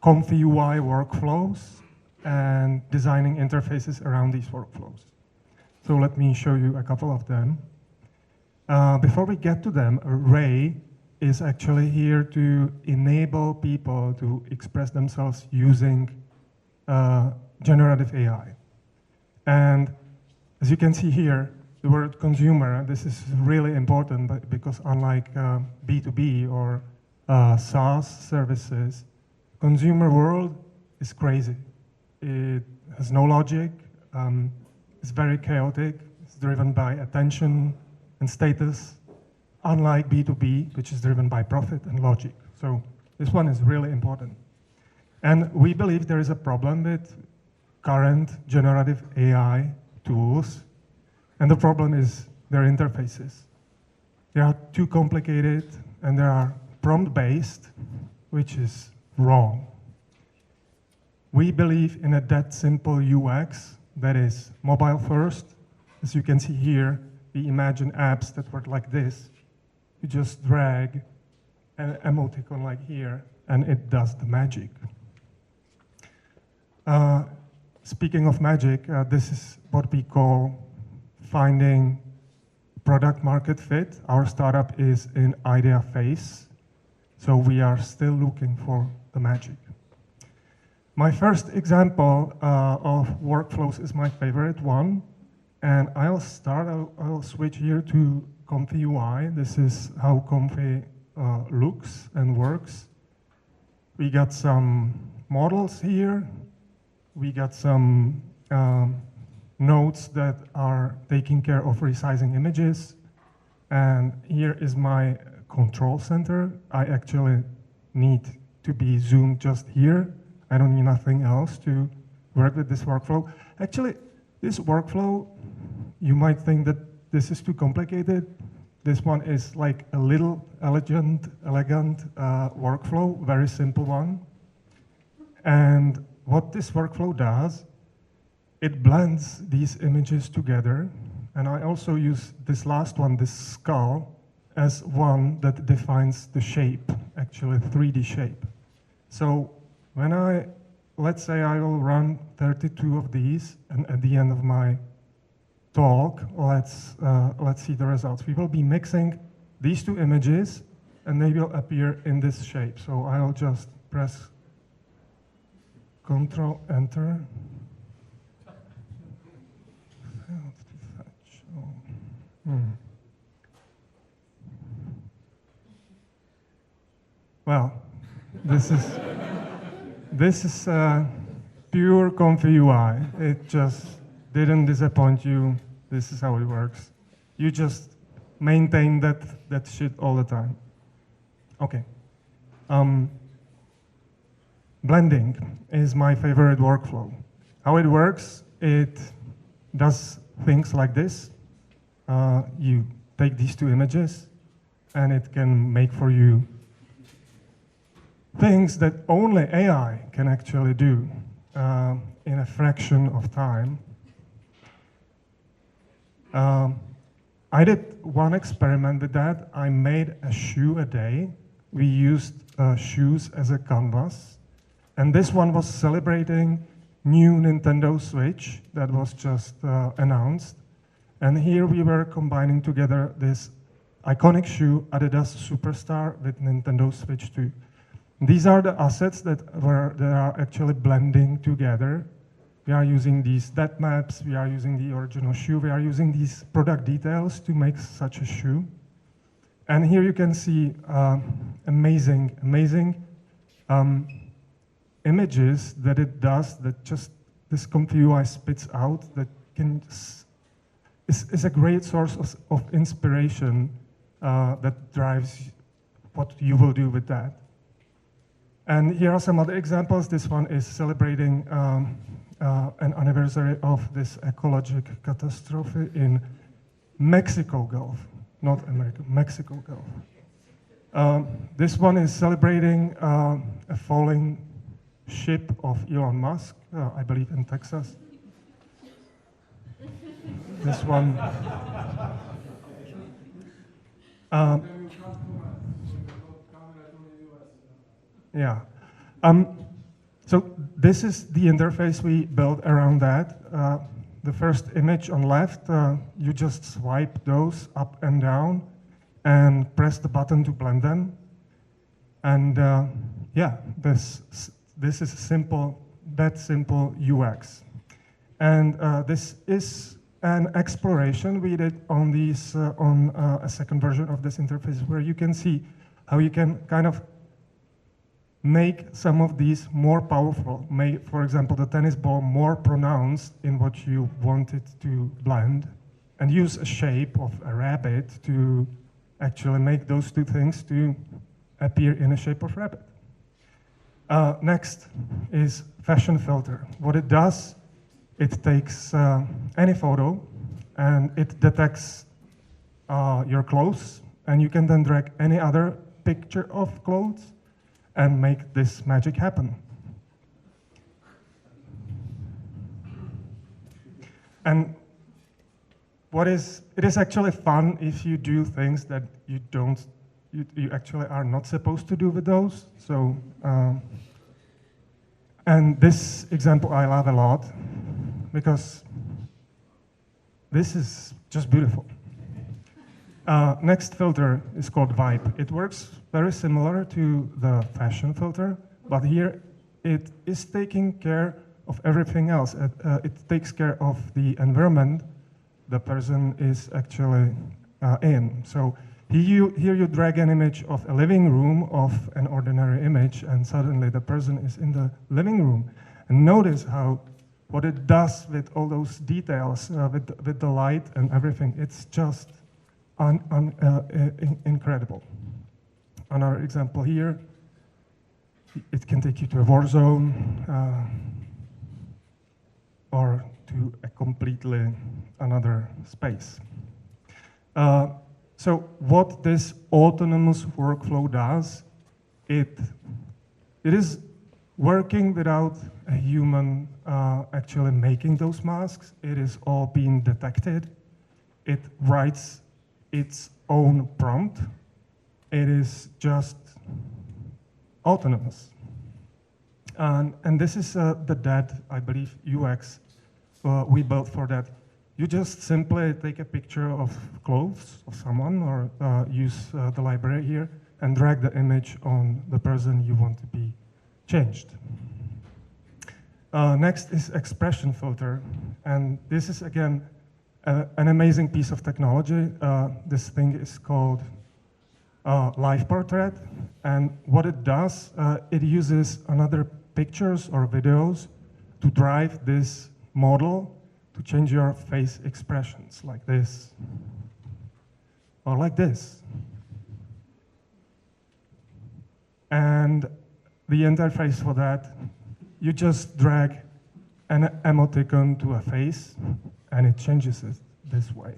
comfy UI workflows and designing interfaces around these workflows. So let me show you a couple of them. Before we get to them, Ray is actually here to enable people to express themselves using generative AI. And as you can see here, the word consumer, this is really important because unlike B2B or SaaS services, consumer world is crazy. It has no logic, it's very chaotic, it's driven by attention and status, unlike B2B, which is driven by profit and logic. So this one is really important. And we believe there is a problem with current generative AI tools, and the problem is their interfaces. They are too complicated, and they are prompt-based, which is wrong. We believe in a that simple UX that is mobile first. As you can see here, we imagine apps that work like this. You just drag an emoticon like here, and it does the magic. Speaking of magic, this is what we call finding product market fit. Our startup is in idea phase. So we are still looking for the magic. My first example of workflows is my favorite one. And I'll switch here to Comfy UI. This is how Comfy looks and works. We got some models here. We got some nodes that are taking care of resizing images. And here is my control center. I actually need to be zoomed just here. I don't need nothing else to work with this workflow. Actually, this workflow, you might think that this is too complicated. This one is like a little elegant workflow, very simple one. And what this workflow does, it blends these images together. And I also use this last one, this skull, as one that defines the shape, actually 3D shape. So when let's say I will run 32 of these, and at the end of my talk, let's see the results. We will be mixing these two images, and they will appear in this shape. So I'll just press Control Enter. Well, this is pure Comfy UI. It just didn't disappoint you. This is how it works. You just maintain that shit all the time. Okay. Blending is my favorite workflow. How it works, it does things like this. You take these two images, and it can make for you things that only AI can actually do in a fraction of time. I did one experiment with that. I made a shoe a day. We used shoes as a canvas. And this one was celebrating new Nintendo Switch that was just announced. And here we were combining together this iconic shoe, Adidas Superstar, with Nintendo Switch 2. These are the assets that are actually blending together. We are using these depth maps, we are using the original shoe, we are using these product details to make such a shoe. And here you can see amazing images that it does, that just this Comfy UI spits out, that is a great source of inspiration that drives what you will do with that. And here are some other examples. This one is celebrating an anniversary of this ecologic catastrophe in Mexico Gulf, not America, Mexico Gulf. This one is celebrating a falling ship of Elon Musk, I believe in Texas. This one. Yeah. So this is the interface we built around that. The first image on left, you just swipe those up and down and press the button to blend them. And yeah, this is that simple UX. And this is an exploration we did on these on a second version of this interface, where you can see how you can kind of make some of these more powerful. Make, for example, the tennis ball more pronounced in what you want it to blend, and use a shape of a rabbit to actually make those two things to appear in a shape of rabbit. Next is fashion filter. What it does, it takes any photo and it detects your clothes, and you can then drag any other picture of clothes and make this magic happen. And it is actually fun if you do things that you actually are not supposed to do with those. So, and this example I love a lot, because this is just beautiful. Next filter is called Vibe. It works very similar to the fashion filter, but here it is taking care of everything else. It takes care of the environment the person is actually in. So here you drag an image of a living room of an ordinary image, and suddenly the person is in the living room. And notice what it does with all those details, with the light and everything. It's just incredible. Another example here, it can take you to a war zone or to a completely another space. So what this autonomous workflow does, it is working without a human actually making those masks. It is all being detected. It writes its own prompt. It is just autonomous. And this is the DAD, I believe, UX we built for that. You just simply take a picture of clothes of someone or use the library here and drag the image on the person you want to be changed. Next is expression filter. And this is, again, an amazing piece of technology. This thing is called Live Portrait. And what it does, it uses another pictures or videos to drive this model to change your face expressions like this or like this. And the interface for that, you just drag an emoticon to a face and it changes it this way.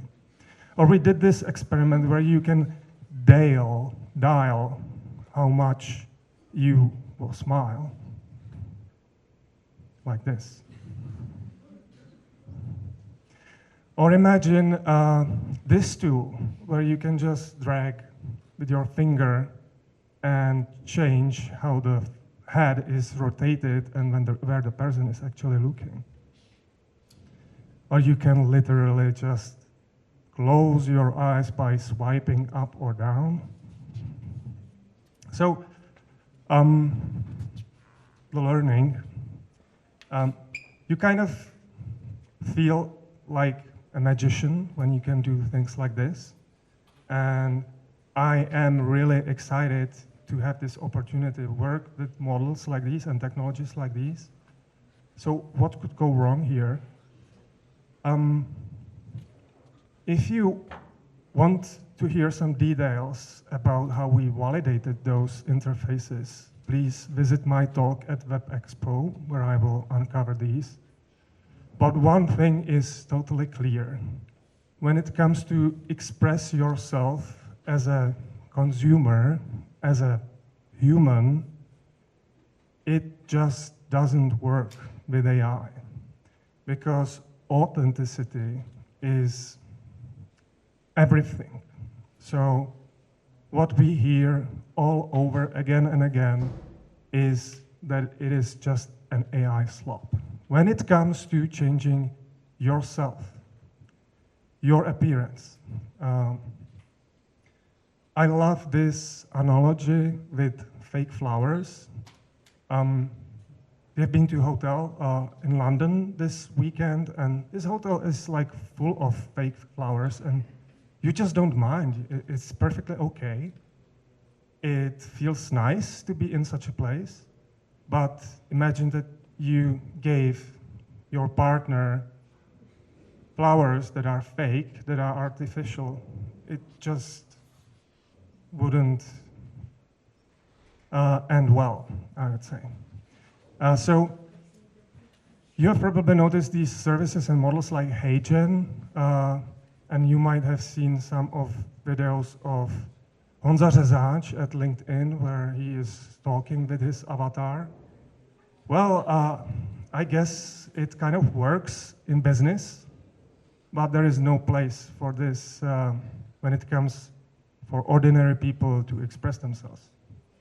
Or we did this experiment where you can dial how much you will smile, like this. Or imagine this tool, where you can just drag with your finger and change how the head is rotated and where the person is actually looking. Or you can literally just close your eyes by swiping up or down. So, the learning, you kind of feel like a magician when you can do things like this. And I am really excited to have this opportunity to work with models like these and technologies like these. So what could go wrong here? If you want to hear some details about how we validated those interfaces, please visit my talk at Web Expo, where I will uncover these. But one thing is totally clear. When it comes to express yourself as a consumer, as a human, it just doesn't work with AI. Because authenticity is everything. So what we hear all over again and again is that it is just an AI slop. When it comes to changing yourself, your appearance, I love this analogy with fake flowers. We have been to a hotel in London this weekend, and this hotel is like full of fake flowers, and you just don't mind. It's perfectly okay. It feels nice to be in such a place, but imagine that you gave your partner flowers that are fake, that are artificial. It just wouldn't end well, I would say. So you have probably noticed these services and models like HeyGen, and you might have seen some of videos of Honza Řezáč at LinkedIn, where he is talking with his avatar. Well, I guess it kind of works in business, but there is no place for this when it comes for ordinary people to express themselves.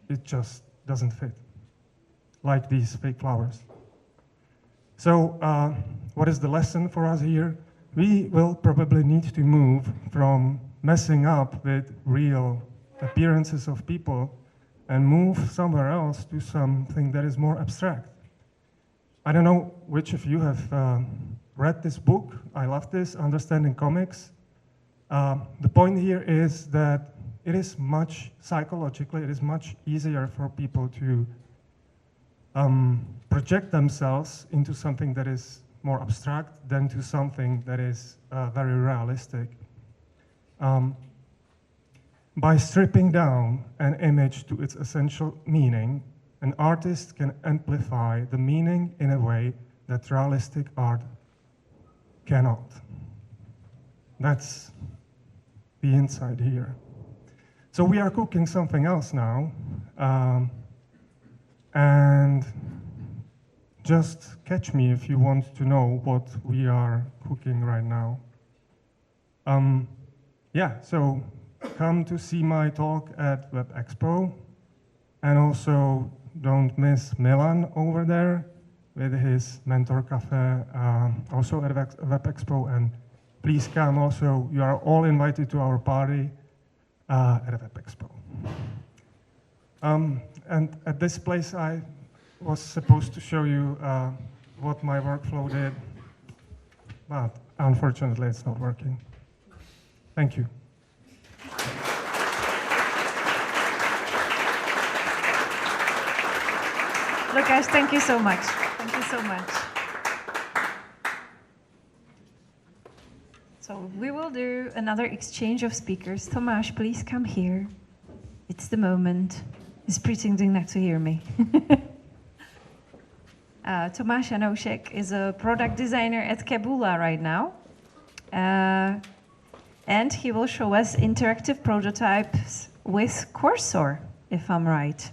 It just doesn't fit, like these fake flowers. So what is the lesson for us here? We will probably need to move from messing up with real appearances of people and move somewhere else to something that is more abstract. I don't know which of you have read this book. I love this, Understanding Comics. The point here is that it is psychologically, it is much easier for people to project themselves into something that is more abstract than to something that is very realistic. By stripping down an image to its essential meaning, an artist can amplify the meaning in a way that realistic art cannot. That's the insight here. So we are cooking something else now, and just catch me if you want to know what we are cooking right now. So come to see my talk at Web Expo, and also don't miss Milan over there with his Mentor Cafe, also at Web Expo, and please come also. You are all invited to our party at Web Expo. And at this place, I was supposed to show you what my workflow did, but unfortunately, it's not working. Thank you. Look, guys, thank you so much. Thank you so much. So we will do another exchange of speakers. Tomáš, please come here. It's the moment. He's pretending not to hear me. Tomáš Janoušek is a product designer at Kabula right now. And he will show us interactive prototypes with Cursor, if I'm right.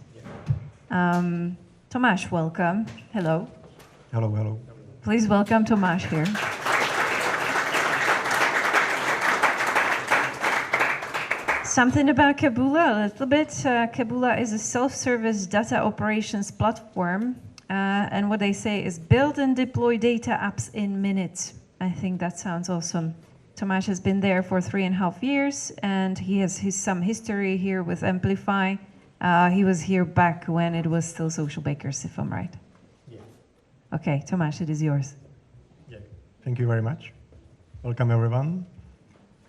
Tomáš, welcome. Hello. Hello, hello. Please welcome Tomáš here. Something about Kabula, a little bit. Kabula is a self-service data operations platform. And what they say is build and deploy data apps in minutes. I think that sounds awesome. Tomáš has been there for 3.5 years, and he has some history here with Amplify. He was here back when it was still Social Bakers, if I'm right. Yeah. Okay, Tomáš, it is yours. Yeah. Thank you very much. Welcome, everyone.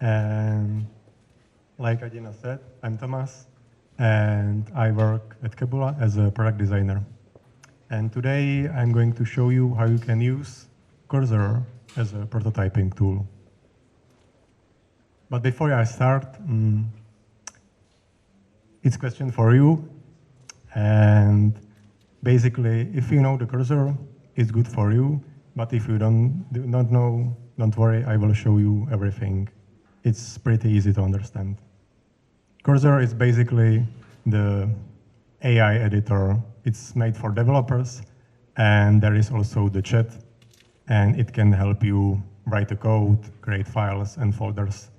And like Adina said, I'm Tomáš, and I work at Kabula as a product designer. And today, I'm going to show you how you can use Cursor as a prototyping tool. But before I start, it's a question for you. And basically, if you know the Cursor, it's good for you. But if you do not know, don't worry, I will show you everything. It's pretty easy to understand. Cursor is basically the AI editor. It's made for developers, and there is also the chat, and it can help you write a code, create files and folders.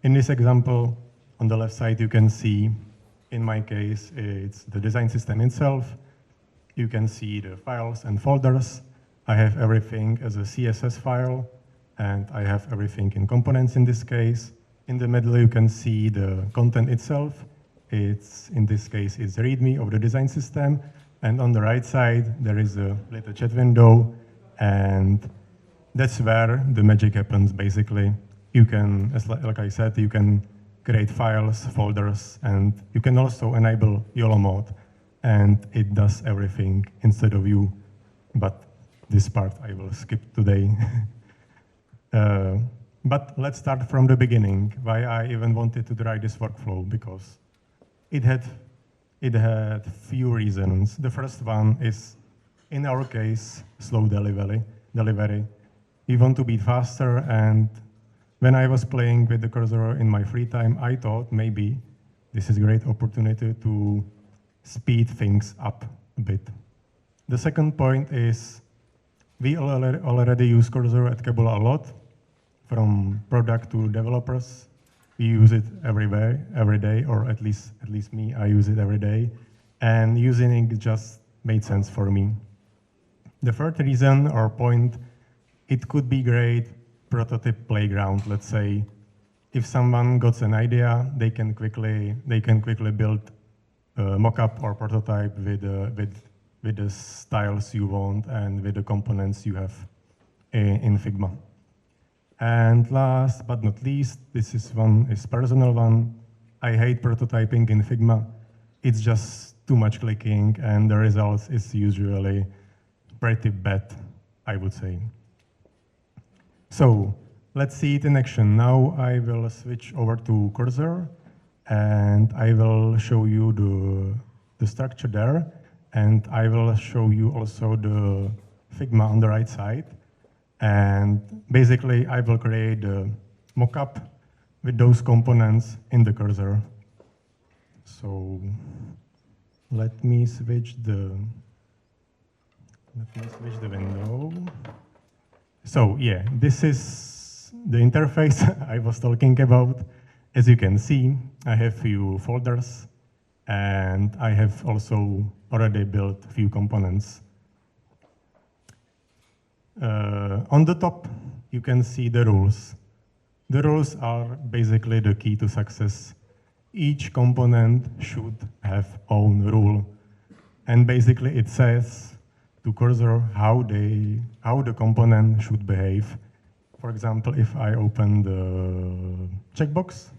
In this example, on the left side, you can see, in my case, it's the design system itself. You can see the files and folders. I have everything as a CSS file, and I have everything in components in this case. In the middle, you can see the content itself. In this case, it's README of the design system. And on the right side, there is a little chat window, and that's where the magic happens, basically. You can, like I said, you can create files, folders, and you can also enable YOLO mode, and it does everything instead of you. But this part I will skip today. But let's start from the beginning, why I even wanted to try this workflow, because it had few reasons. The first one is, in our case, slow delivery. We want to be faster, and when I was playing with the Cursor in my free time, I thought maybe this is a great opportunity to speed things up a bit. The second point is, we already use Cursor at Kabula a lot, from product to developers. We use it everywhere, every day, or at least me, I use it every day. And using it just made sense for me. The third reason or point, it could be great prototype playground, let's say. if someone got an idea, they can quickly build a mock-up or prototype with the styles you want and with the components you have in Figma. And last but not least, this is personal one. I hate prototyping in Figma. It's just too much clicking, and the results is usually pretty bad, I would say. So let's see it in action. Now I will switch over to Cursor, and I will show you the structure there, and I will show you also the Figma on the right side. And basically, I will create a mockup with those components in the cursor. So let me switch the window. So yeah, this is the interface I was talking about. As you can see, I have few folders, and I have also already built a few components. On the top, you can see the rules. The rules are basically the key to success. Each component should have own rule. And basically it says to Cursor how the component should behave. For example, if I open the checkbox,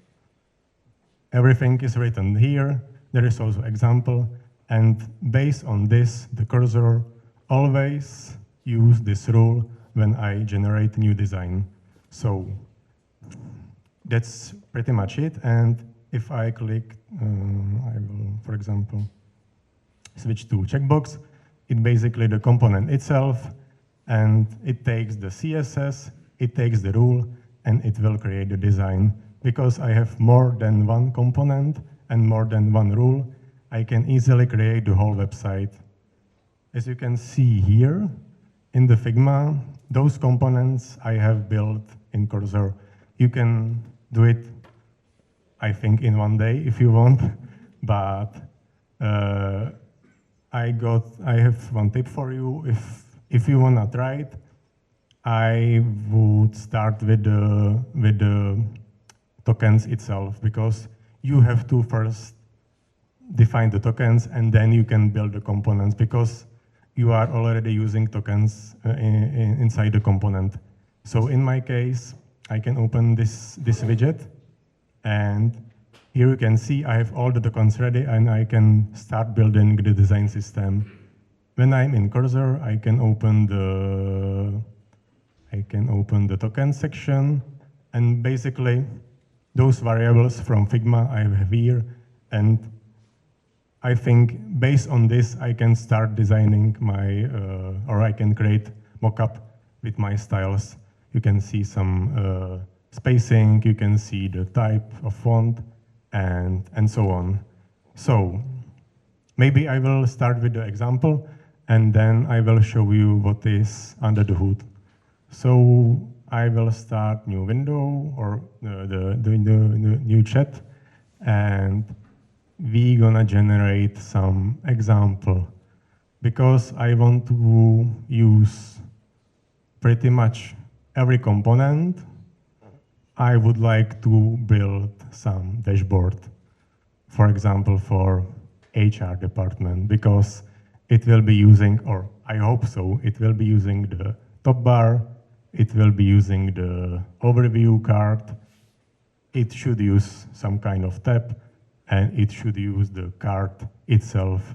everything is written here. There is also example. And based on this, the Cursor always use this rule when I generate new design. So that's pretty much it. And if I click, I will, for example, switch to checkbox, it basically the component itself, and it takes the CSS, it takes the rule, and it will create the design. Because I have more than one component and more than one rule, I can easily create the whole website. As you can see here, in the Figma, those components I have built in Cursor. You can do it, I think, in one day if you want, but I have one tip for you. If you wanna try it, I would start with the tokens itself, because you have to first define the tokens and then you can build the components, because you are already using tokens inside the component. So in my case, I can open this widget, and here you can see I have all the tokens ready, and I can start building the design system. When I'm in Cursor, I can open the token section, and basically those variables from Figma I have here, and I think based on this, I can start designing or I can create mockup with my styles. You can see some spacing, you can see the type of font, and so on. So maybe I will start with the example, and then I will show you what is under the hood. So I will start new window, or the new chat, and we're gonna generate some example, because I want to use pretty much every component. I would like to build some dashboard, for example, for HR department, because it will be using, or I hope so, it will be using the top bar, it will be using the overview card, it should use some kind of tab, and it should use the card itself.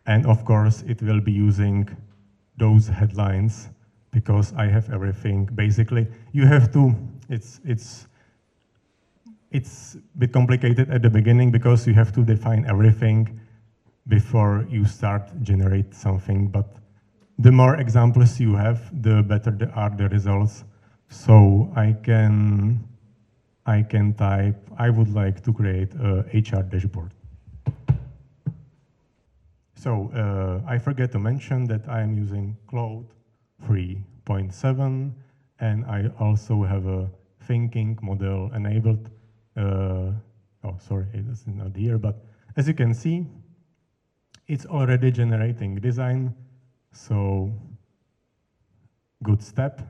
And of course, it will be using those headlines, because I have everything. Basically, you have to, it's a bit complicated at the beginning, because you have to define everything before you start generate something. But the more examples you have, the better are the results. So I can type, I would like to create a HR dashboard. So I forget to mention that I am using Cloud 3.7, and I also have a thinking model enabled. Oh, sorry, it's not here, but as you can see, it's already generating design, so good step.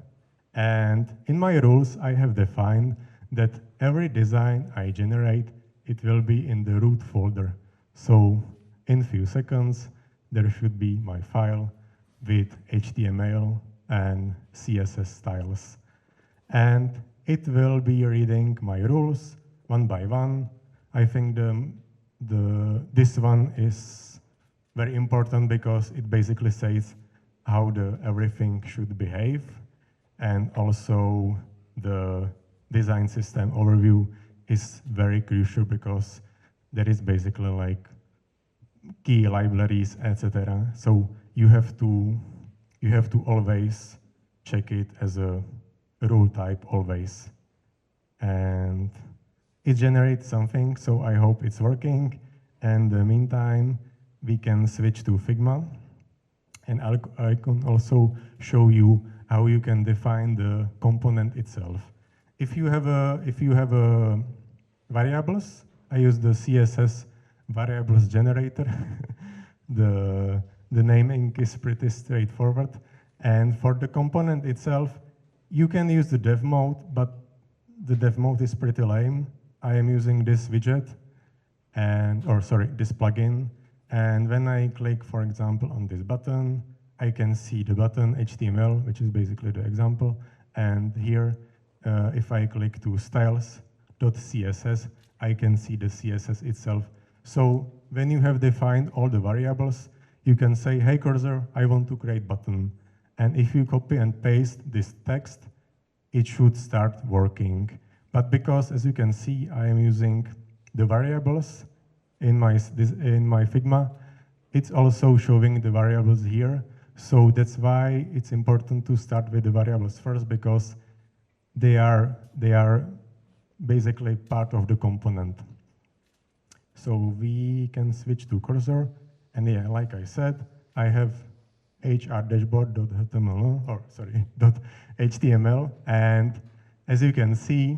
And in my rules, I have defined that every design I generate, it will be in the root folder. So in few seconds, there should be my file with HTML and CSS styles. And it will be reading my rules one by one. I think this one is very important because it basically says how everything should behave. And also the design system overview is very crucial because there is basically like key libraries, etc. So you have to always check it as a rule type always. And it generates something, so I hope it's working. And in the meantime, we can switch to Figma. And I can also show you how you can define the component itself. If you have variables, I use the CSS variables generator. the naming is pretty straightforward. And for the component itself, you can use the dev mode, but the dev mode is pretty lame. I am using this widget, this plugin. And when I click, for example, on this button, I can see the button HTML, which is basically the example. And here, if I click to styles.css, I can see the CSS itself. So when you have defined all the variables, you can say, hey, cursor, I want to create button. And if you copy and paste this text, it should start working. But because, as you can see, I am using the variables in my Figma, it's also showing the variables here. So that's why it's important to start with the variables first, because they are basically part of the component. So we can switch to cursor. And yeah, like I said, I have html, and as you can see,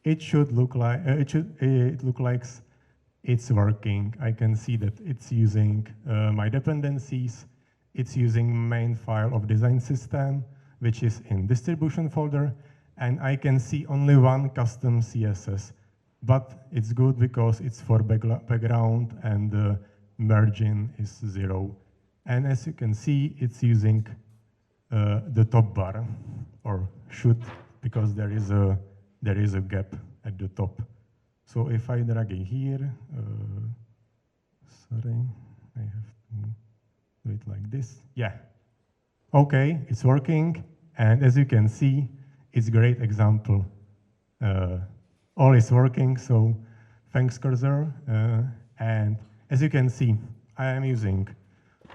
it should look like it's working. I can see that it's using my dependencies. It's using main file of design system, which is in distribution folder, and I can see only one custom CSS. But it's good because it's for background and the margin is 0. And as you can see, it's using the top bar, or should, because there is a gap at the top. So if I drag it here, sorry, I have to do it like this. Yeah. Okay, it's working. And as you can see, it's a great example. All is working, so thanks, cursor. And as you can see, I am using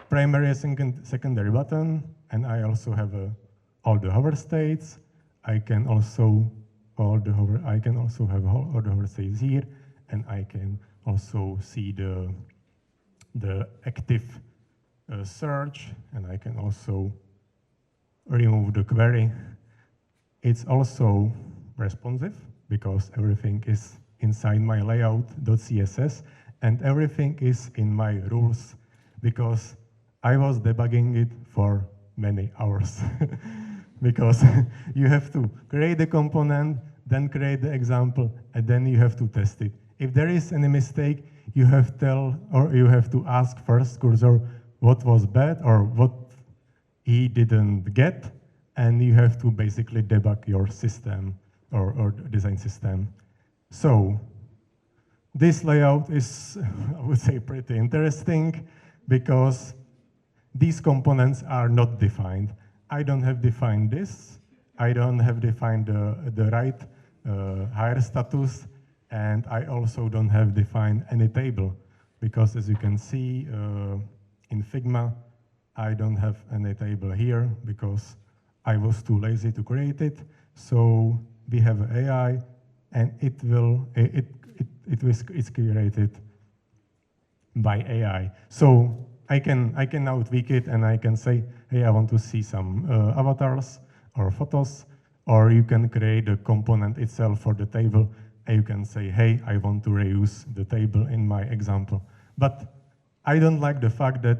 primary and secondary button, and I also have all the hover states. I can also have all the hover states here, and I can also see the active search, and I can also remove the query. It's also responsive because everything is inside my layout.css, and everything is in my rules because I was debugging it for many hours. Because you have to create the component, then create the example, and then you have to test it. If there is any mistake, you have to ask first cursor what was bad or what he didn't get, and you have to basically debug your system or design system. So this layout is, I would say, pretty interesting because these components are not defined. I don't have defined this. I don't have defined the right higher status, and I also don't have defined any table because, as you can see in Figma, I don't have any table here because I was too lazy to create it. So we have AI, and it's created by AI. So I can now tweak it, and I can say, hey, I want to see some avatars or photos, or you can create a component itself for the table, and you can say, hey, I want to reuse the table in my example. But I don't like the fact that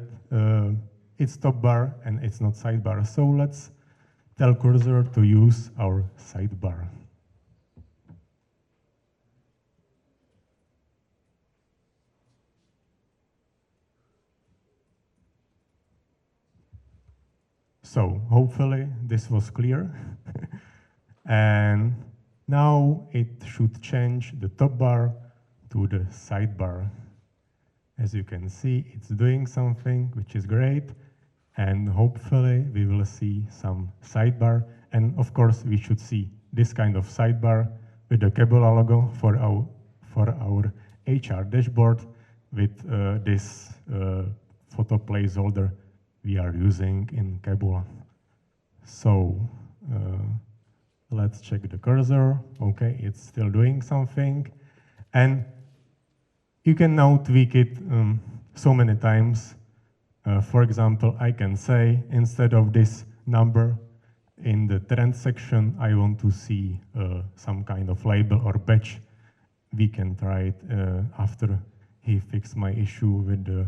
it's top bar and it's not sidebar. So let's tell cursor to use our sidebar. So hopefully this was clear. And now it should change the top bar to the sidebar. As you can see, it's doing something, which is great. And hopefully we will see some sidebar. And of course, we should see this kind of sidebar with the Kabula logo for our HR dashboard with this photo placeholder we are using in Kabula. So let's check the cursor. Okay, it's still doing something. And you can now tweak it so many times. For example, I can say, instead of this number in the trend section, I want to see some kind of label or badge. We can try it after he fixed my issue with the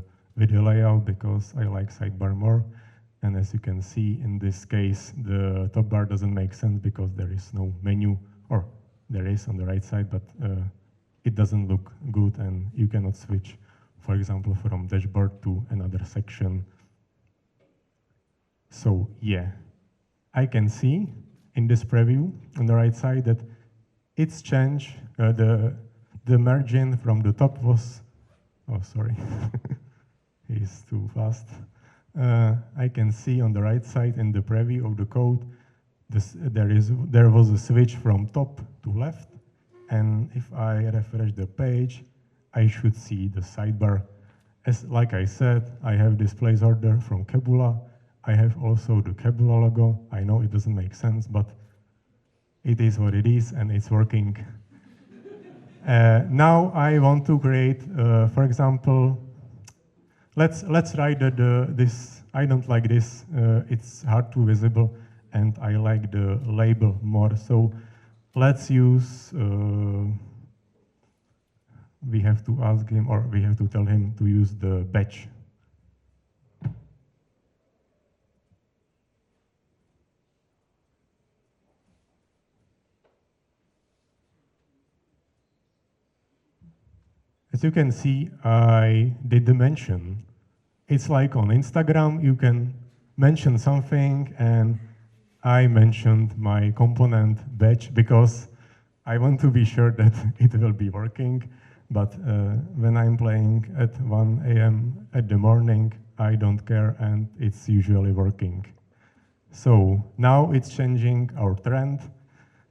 layout, because I like sidebar more. And as you can see, in this case, the top bar doesn't make sense because there is no menu, or there is on the right side, but it doesn't look good, and you cannot switch, for example, from dashboard to another section. So yeah, I can see in this preview on the right side that it's changed. The margin from the top was, oh sorry, he's too fast. I can see on the right side in the preview of the code, there was a switch from top to left. And if I refresh the page, I should see the sidebar. Like I said, I have this placeholder from Kabula. I have also the Kabula logo. I know it doesn't make sense, but it is what it is, and it's working. Now I want to create, for example, let's write this. I don't like this. It's hard to visible, and I like the label more. So let's use, we have to ask him, or we have to tell him to use the badge. As you can see, I did the mention. It's like on Instagram, you can mention something, and I mentioned my component badge because I want to be sure that it will be working. But when I'm playing at 1 a.m. at the morning, I don't care, and it's usually working. So now it's changing our trend,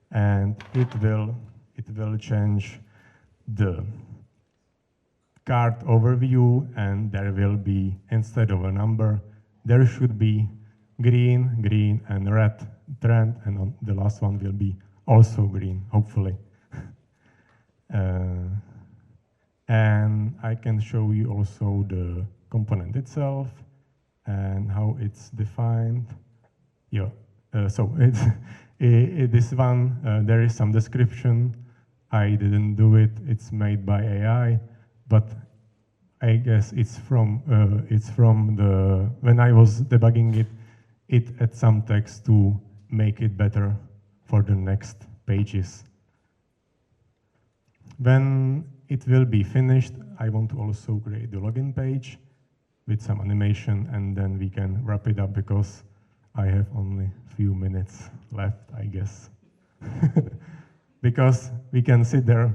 and it will change the card overview, and there will be, instead of a number, there should be green, green, and red trend, and on the last one will be also green, hopefully. And I can show you also the component itself and how it's defined. Yeah, so this one, there is some description. I didn't do it, it's made by AI, but I guess it's from the, when I was debugging it adds some text to make it better for the next pages. When it will be finished, I want to also create the login page with some animation, and then we can wrap it up because I have only a few minutes left, I guess. Because we can sit there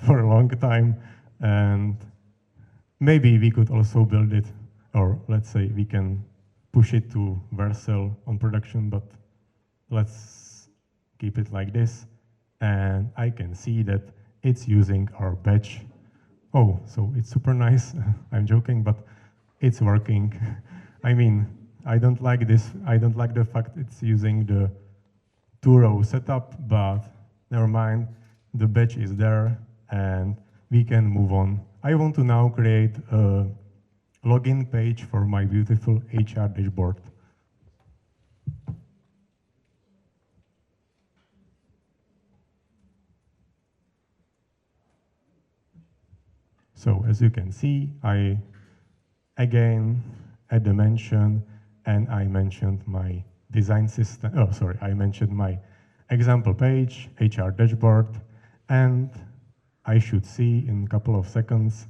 for a long time, and maybe we could also build it, or let's say we can push it to Vercel on production, but let's keep it like this. And I can see that it's using our badge. Oh, so it's super nice. I'm joking, but it's working. I mean, I don't like this. I don't like the fact it's using the two-row setup, but never mind. The badge is there, and we can move on. I want to now create a login page for my beautiful HR dashboard. So as you can see, I again add the mention, and I mentioned my design system. Oh, sorry, I mentioned my example page, HR dashboard, and I should see in a couple of seconds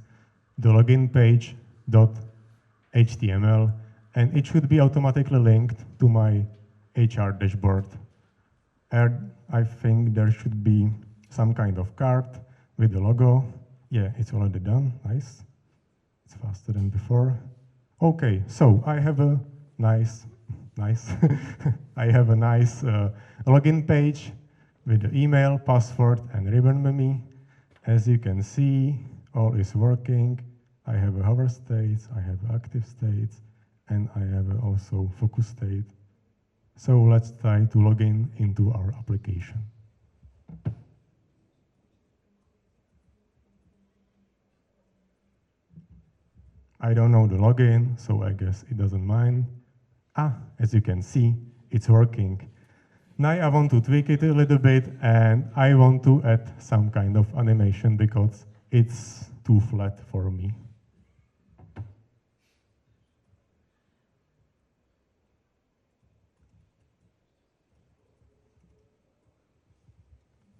the login page .html, and it should be automatically linked to my HR dashboard. And I think there should be some kind of card with the logo. Yeah, it's already done, nice. It's faster than before. Okay, so I have a nice, I have a nice login page with the email, password, and remember me. As you can see, all is working. I have a hover states, I have active states, and I have also focus state. So let's try to log in into our application. I don't know the login, so I guess it doesn't mind. As you can see, it's working. Now I want to tweak it a little bit, and I want to add some kind of animation because it's too flat for me.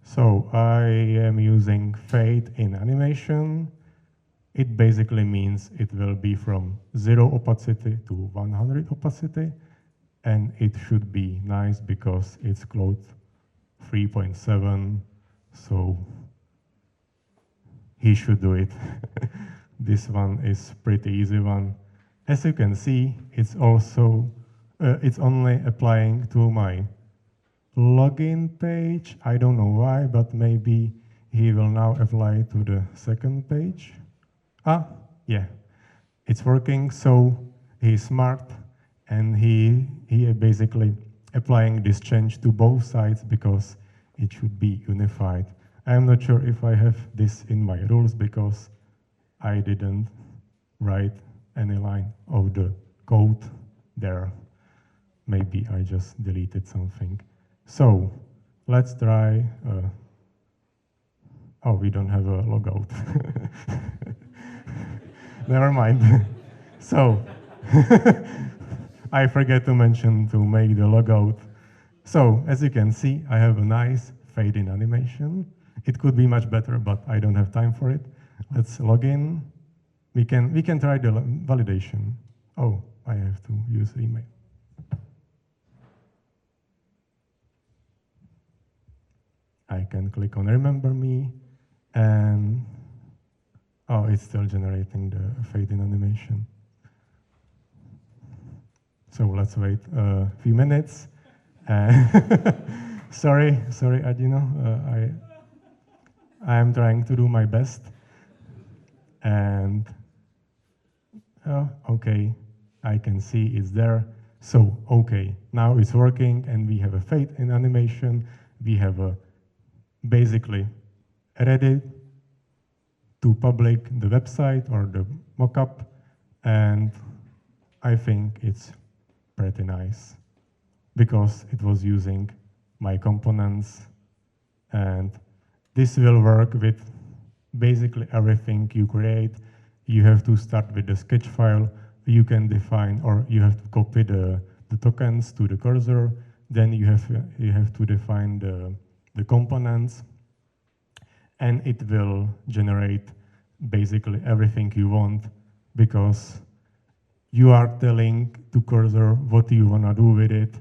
So I am using fade in animation. It basically means it will be from 0 opacity to 100 opacity, and it should be nice because it's close 3.7, so he should do it. This one is pretty easy one. As you can see, it's also, it's only applying to my login page. I don't know why, but maybe he will now apply to the second page. Yeah, it's working, so he's smart, and he basically applying this change to both sides because it should be unified. I'm not sure if I have this in my rules because I didn't write any line of the code there. Maybe I just deleted something. So let's try, oh, we don't have a logout. Never mind. So I forget to mention to make the logout. So as you can see, I have a nice fade-in animation. It could be much better, but I don't have time for it. Let's log in. We can try the validation. Oh, I have to use email. I can click on remember me, and oh, it's still generating the fade-in animation. So let's wait a few minutes. Sorry, Adino. I am trying to do my best. And okay, I can see it's there. So okay, now it's working, and we have a fade-in animation. We have a basically ready to public the website or the mockup, and I think it's pretty nice because it was using my components, and this will work with basically everything you create. You have to start with the sketch file. You can define, or you have to copy the tokens to the cursor. Then you have to define the components, and it will generate basically everything you want because you are telling to cursor what you want to do with it,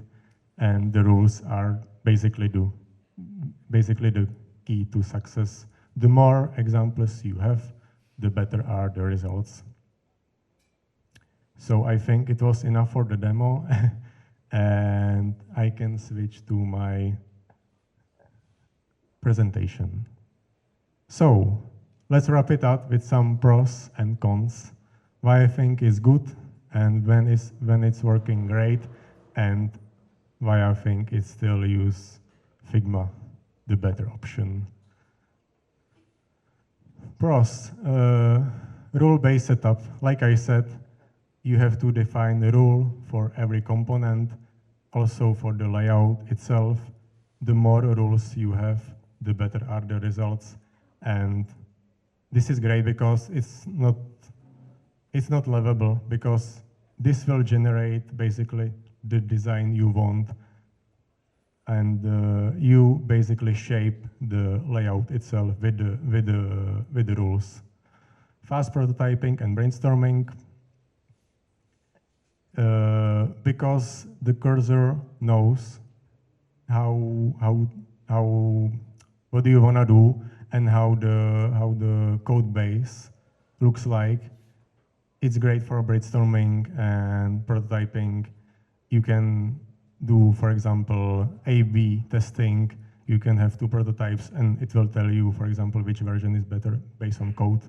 and the rules are basically the key to success. The more examples you have, the better are the results. So I think it was enough for the demo, and I can switch to my presentation. So let's wrap it up with some pros and cons, why I think is good and when it's working great, and why I think it still use Figma, the better option. Pros, rule-based setup. Like I said, you have to define the rule for every component, also for the layout itself. The more rules you have, the better are the results. And this is great because it's not lovable, because this will generate basically the design you want, and you basically shape the layout itself with the rules. Fast prototyping and brainstorming. because the cursor knows how what do you want to do and how the code base looks like. It's great for brainstorming and prototyping. You can do, for example, A/B testing. You can have two prototypes, and it will tell you, for example, which version is better based on code.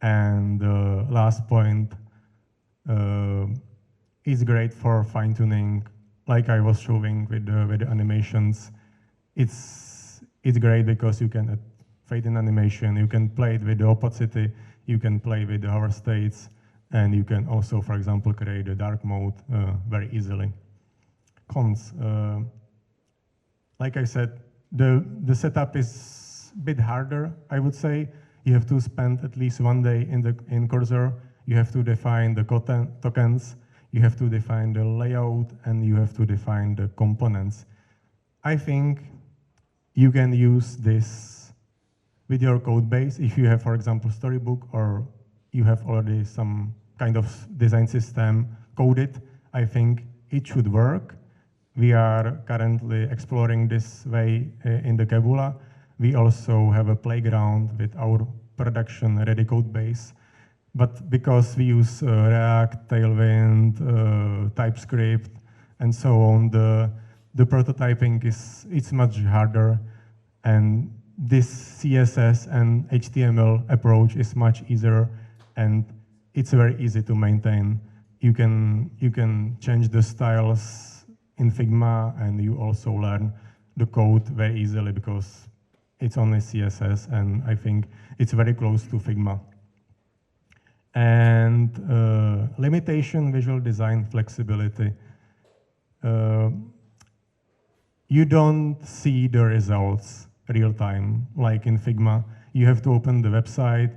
And the last point is great for fine-tuning, like I was showing with the animations. It's great because you can fade in animation, you can play it with the opacity, you can play with the hover states, and you can also, for example, create a dark mode very easily. Cons, like I said, the setup is a bit harder, I would say. You have to spend at least 1 day in Cursor. You have to define the tokens, you have to define the layout, and you have to define the components. I think you can use this with your code base if you have, for example, Storybook, or you have already some kind of design system coded. I think it should work. We are currently exploring this way in the Kabula. We also have a playground with our production-ready code base. But because we use React, Tailwind, TypeScript, and so on, the prototyping it's much harder. And this CSS and HTML approach is much easier, and it's very easy to maintain. You can change the styles in Figma, and you also learn the code very easily because it's only CSS, and I think it's very close to Figma. And limitation, visual design, flexibility. You don't see the results real time, like in Figma. You have to open the website.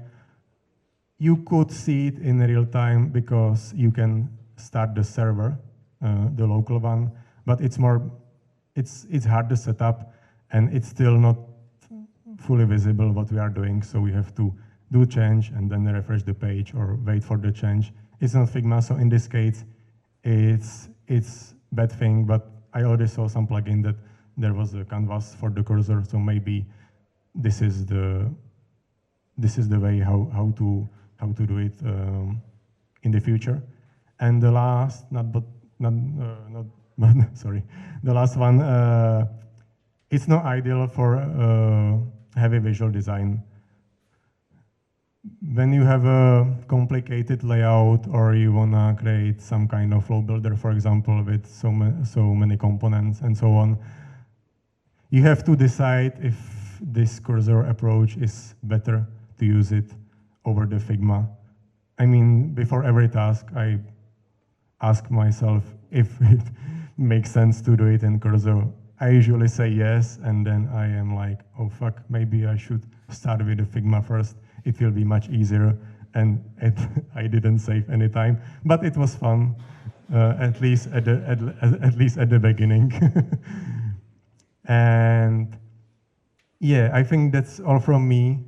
You could see it in real time because you can start the server, the local one, but it's hard to set up, and it's still not fully visible what we are doing, so we have to do change and then refresh the page or wait for the change. It's not Figma, so in this case, it's bad thing, but I already saw some plugin that there was a canvas for the cursor, so maybe this is the way how to do it in the future. And the last, sorry, the last one, it's not ideal for heavy visual design. When you have a complicated layout, or you wanna create some kind of flow builder, for example, with so many components and so on, you have to decide if this cursor approach is better to use it over the Figma. I mean, before every task, I ask myself if it makes sense to do it in cursor. I usually say yes, and then I am like, oh fuck, maybe I should start with the Figma first. It will be much easier, and I didn't save any time, but it was fun, at least at the beginning. And yeah, I think that's all from me.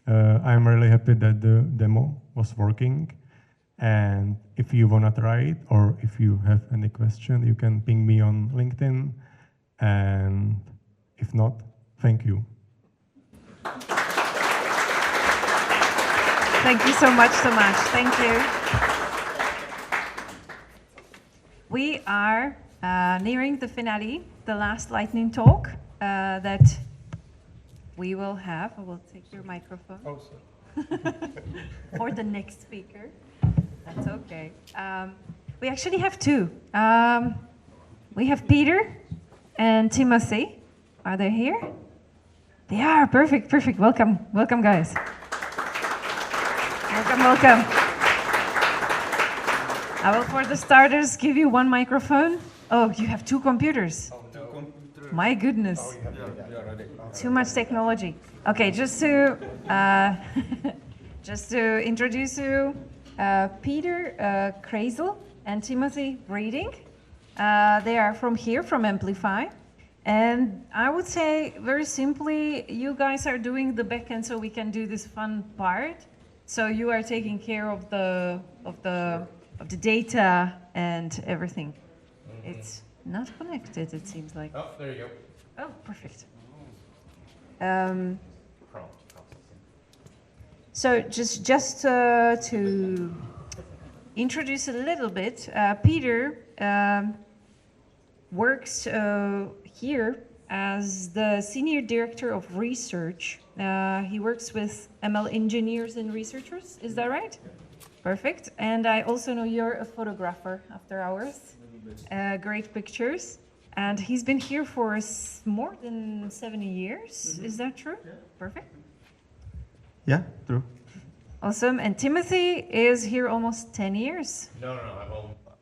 I'm really happy that the demo was working, and if you wanna try it, or if you have any question, you can ping me on LinkedIn, and if not, thank you. Thank you so much, Thank you. We are nearing the finale, the last lightning talk that we will have. I will take your microphone. Oh, sorry. Or the next speaker. That's okay. We actually have two. We have Peter and Timothy. Are they here? They are. Perfect. Welcome, guys. Welcome. I will, for the starters, give you one microphone. Oh, you have two computers. Oh, no. My goodness. Oh, too much technology. Okay, just to introduce you, Peter Krazel and Timothy Breeding. They are from here, from Amplify. And I would say, very simply, you guys are doing the backend so we can do this fun part. So you are taking care of the of the data and everything. It's not connected, it seems like. Oh, there you go. Oh, perfect. So just to introduce a little bit, Peter works here as the Senior Director of Research. He works with ML engineers and researchers, is that right? Perfect. And I also know you're a photographer after hours. Great pictures. And he's been here for more than 7 years. Is that true? Yeah. Perfect. Yeah, true. Awesome. And Timothy is here almost 10 years. No,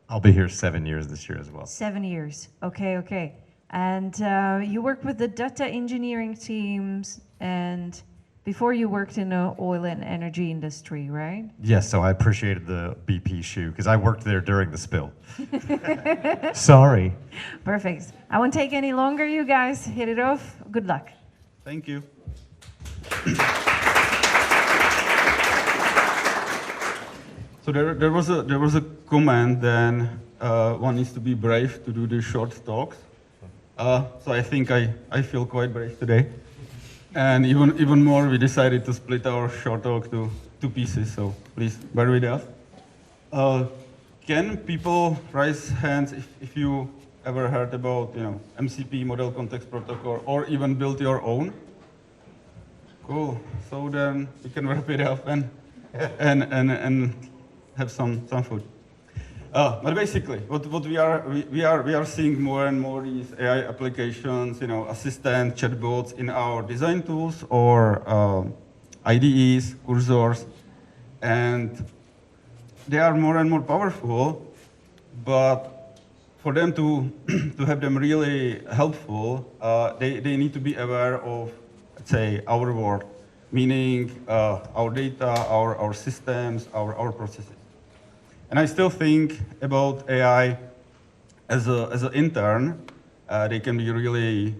I'll be here 7 years this year as well. 7 years. Okay. And you work with the data engineering teams, and before you worked in the oil and energy industry, right? Yes, so I appreciated the BP shoe because I worked there during the spill. Sorry. Perfect. I won't take any longer, you guys. Hit it off. Good luck. Thank you. So there was a comment that one needs to be brave to do these short talks. So I think I feel quite brave today. And even more, we decided to split our short talk to 2 pieces, so please bear with us. Can people raise hands if you ever heard about MCP, Model Context Protocol, or even built your own? Cool. So then we can wrap it up and have some food. But basically, what we are seeing more and more these AI applications, assistant chatbots in our design tools or IDEs, cursors, and they are more and more powerful. But for them to have them really helpful, they need to be aware of, let's say, our world, meaning our data, our systems, our processes. And I still think about AI as an intern. They can be really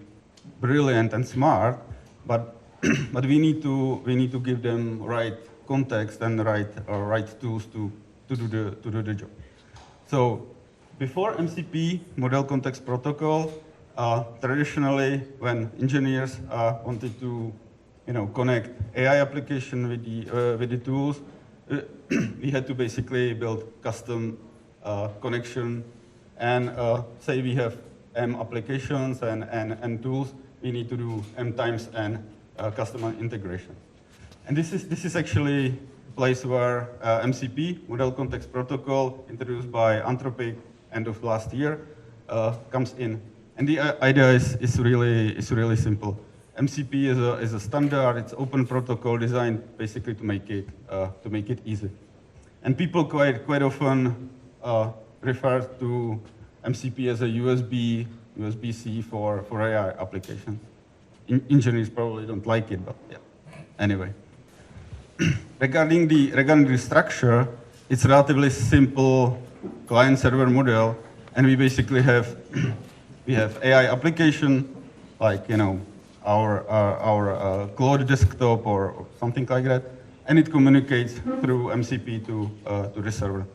brilliant and smart, but we need to give them right context and right tools to do the job. So before MCP, Model Context Protocol, traditionally when engineers wanted to connect AI application with the tools, we had to basically build custom connection, and say we have M applications and tools, we need to do M times N custom integration. And this is actually a place where MCP, Model Context Protocol, introduced by Anthropic end of last year, comes in. And the idea is really simple. MCP is a standard. It's open protocol designed basically to make it easy. And people quite often refer to MCP as a USB-C for AI applications. Engineers probably don't like it, but yeah. Anyway, regarding the structure, it's a relatively simple client-server model, and we basically have AI application like our Claude desktop or something like that, and it communicates through MCP to the server.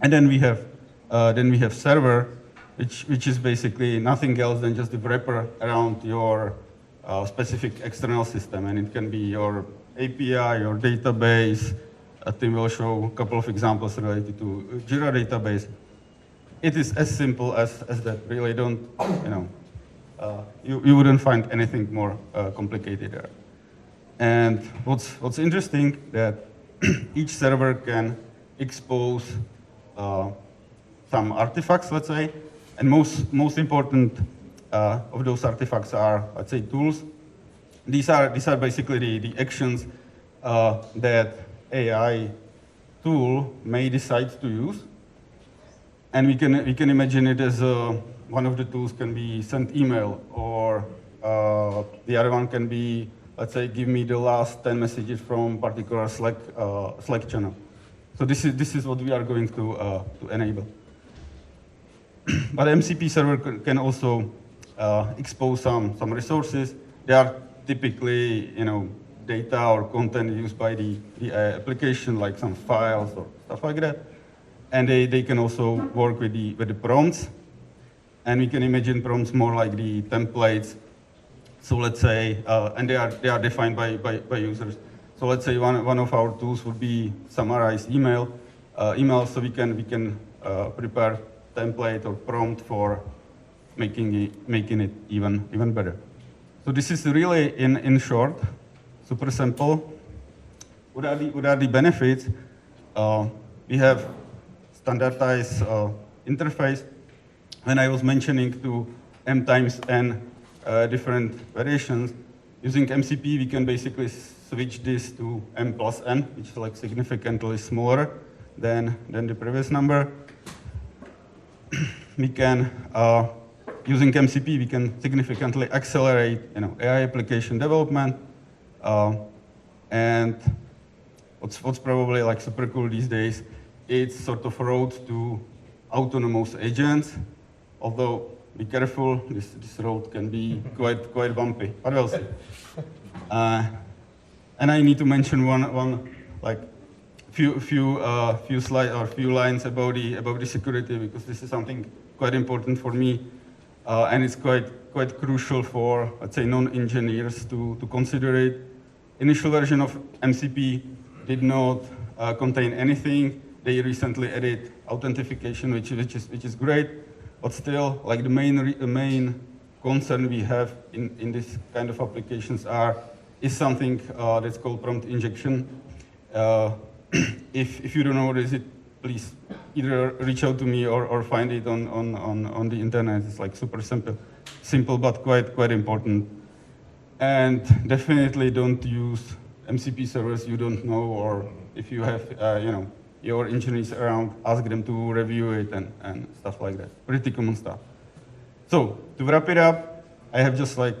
And then we have server, which is basically nothing else than just the wrapper around your specific external system, and it can be your API, your database. Tim will show a couple of examples related to Jira database. It is as simple as that. Really, don't you wouldn't find anything more complicated there. And what's interesting that each server can expose some artifacts, let's say, and most important of those artifacts are, let's say, tools. These are basically the actions that AI tool may decide to use, and we can imagine it as one of the tools can be send email, or the other one can be, let's say, give me the last 10 messages from particular Slack channel. So this is what we are going to enable. But MCP server can also expose some resources. They are typically data or content used by the application, like some files or stuff like that. and they can also work with the prompts. And we can imagine prompts more like the templates. So let's say, and they are defined by users. So let's say one of our tools would be summarize email, so we can prepare template or prompt for making it even better. So this is really in short, super simple. What are the benefits? We have standardized interface. When I was mentioning to m times n different variations, using MCP we can basically switch this to m plus n, which is like significantly smaller than the previous number. We can, using MCP, we can significantly accelerate AI application development. And what's probably like super cool these days, it's sort of road to autonomous agents. Although, be careful, this road can be quite bumpy, but we'll see. And I need to mention one like few slides or few lines about the security, because this is something quite important for me, and it's quite crucial for, let's say, non-engineers to consider it. Initial version of MCP did not contain anything. They recently added authentication, which is great. But still, like the main concern we have in this kind of applications is something that's called prompt injection. If you don't know what it is, please either reach out to me or find it on the internet. It's like super simple but quite important. And definitely don't use MCP servers you don't know, or if you have your engineers around, ask them to review it and stuff like that. Pretty common stuff. So, to wrap it up, I have just like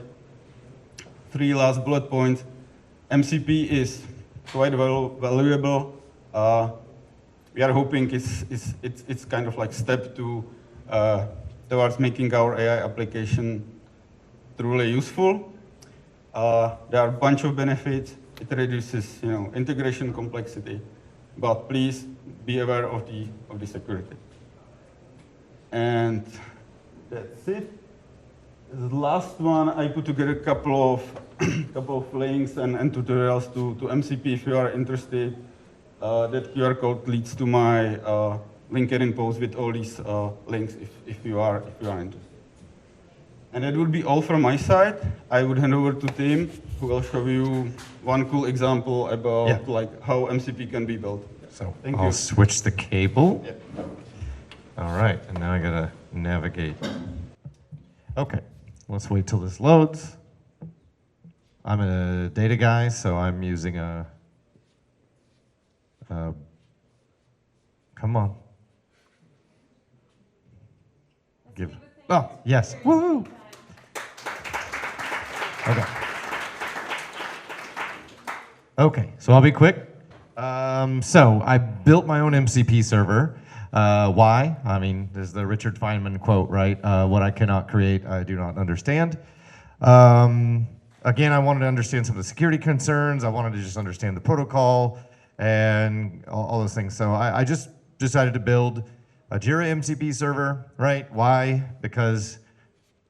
3 last bullet points. MCP is quite valuable. We are hoping it's kind of like step towards making our AI application truly useful. There are a bunch of benefits. It reduces integration complexity. But please be aware of the security. And that's it. The last one, I put together a couple of links and tutorials to MCP if you are interested. That QR code leads to my LinkedIn post with all these links if you are interested. And that would be all from my side. I would hand over to Tim, who will show you one cool example about like how MCP can be built. So I'll switch the cable. Yeah. All right, and now I gotta navigate. Okay, let's wait till this loads. I'm a data guy, so I'm using a come on. Oh, yes. Woohoo! Okay. Okay, so I'll be quick. So I built my own MCP server. Why? I mean, there's the Richard Feynman quote, right? What I cannot create, I do not understand. Again, I wanted to understand some of the security concerns. I wanted to just understand the protocol and all those things. So I just decided to build a Jira MCP server, right? Why? Because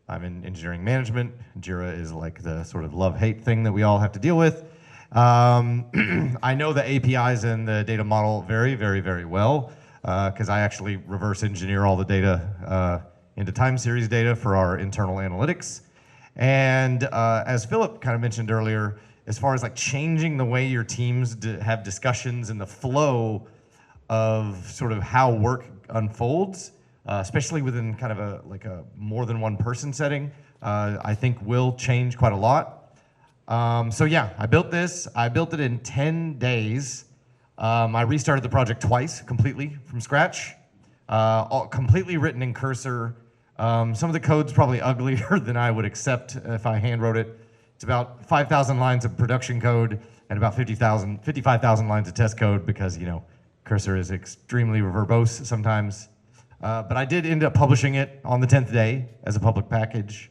I'm in engineering management. Jira is like the sort of love-hate thing that we all have to deal with. I know the APIs and the data model very, very, very well, because I actually reverse engineer all the data into time series data for our internal analytics. And as Filip kind of mentioned earlier, as far as like changing the way your teams have discussions and the flow of sort of how work unfolds, especially within kind of a more than one person setting, I think will change quite a lot. So yeah, I built this. I built it in 10 days. I restarted the project twice, completely from scratch, completely written in Cursor. Some of the code's probably uglier than I would accept if I hand wrote it. It's about 5,000 lines of production code and about 55,000 lines of test code, because Cursor is extremely verbose sometimes. But I did end up publishing it on the 10th day as a public package.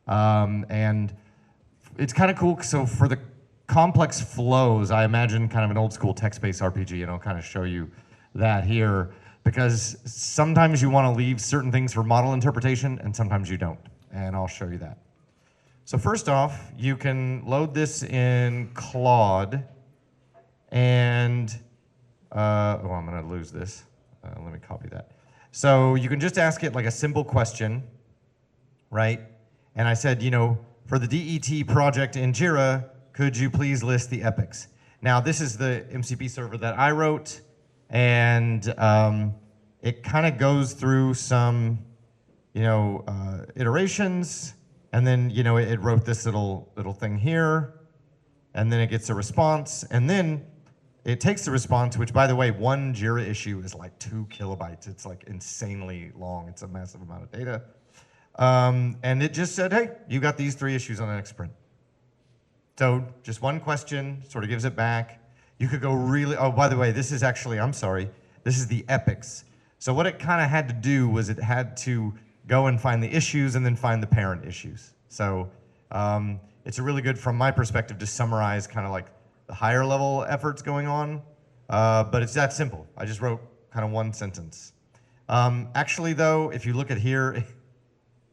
And it's kind of cool. So for the complex flows, I imagine kind of an old school text-based RPG, and I'll kind of show you that here. because sometimes you want to leave certain things for model interpretation and sometimes you don't. And I'll show you that. So first off, you can load this in Claude and, oh, I'm going to lose this. Let me copy that. So you can just ask it like a simple question, right? And I said, you know, for the DET project in Jira, could you please list the epics? Now, this is the MCP server that I wrote, and it kind of goes through some, you know, iterations, and then, you know, it wrote this little thing here, and then it gets a response, and then it takes the response, which, by the way, one Jira issue is like 2 kilobytes. It's like insanely long. It's a massive amount of data. And it just said, hey, you got these 3 issues on the next sprint. So just one question, sort of gives it back. You could go really, oh, by the way, this is actually, I'm sorry, this is the epics. So what it kind of had to do was it had to go and find the issues and then find the parent issues. So it's a really good, from my perspective, to summarize kind of like the higher level efforts going on. But it's that simple. I just wrote kind of one sentence. Actually though, if you look at here,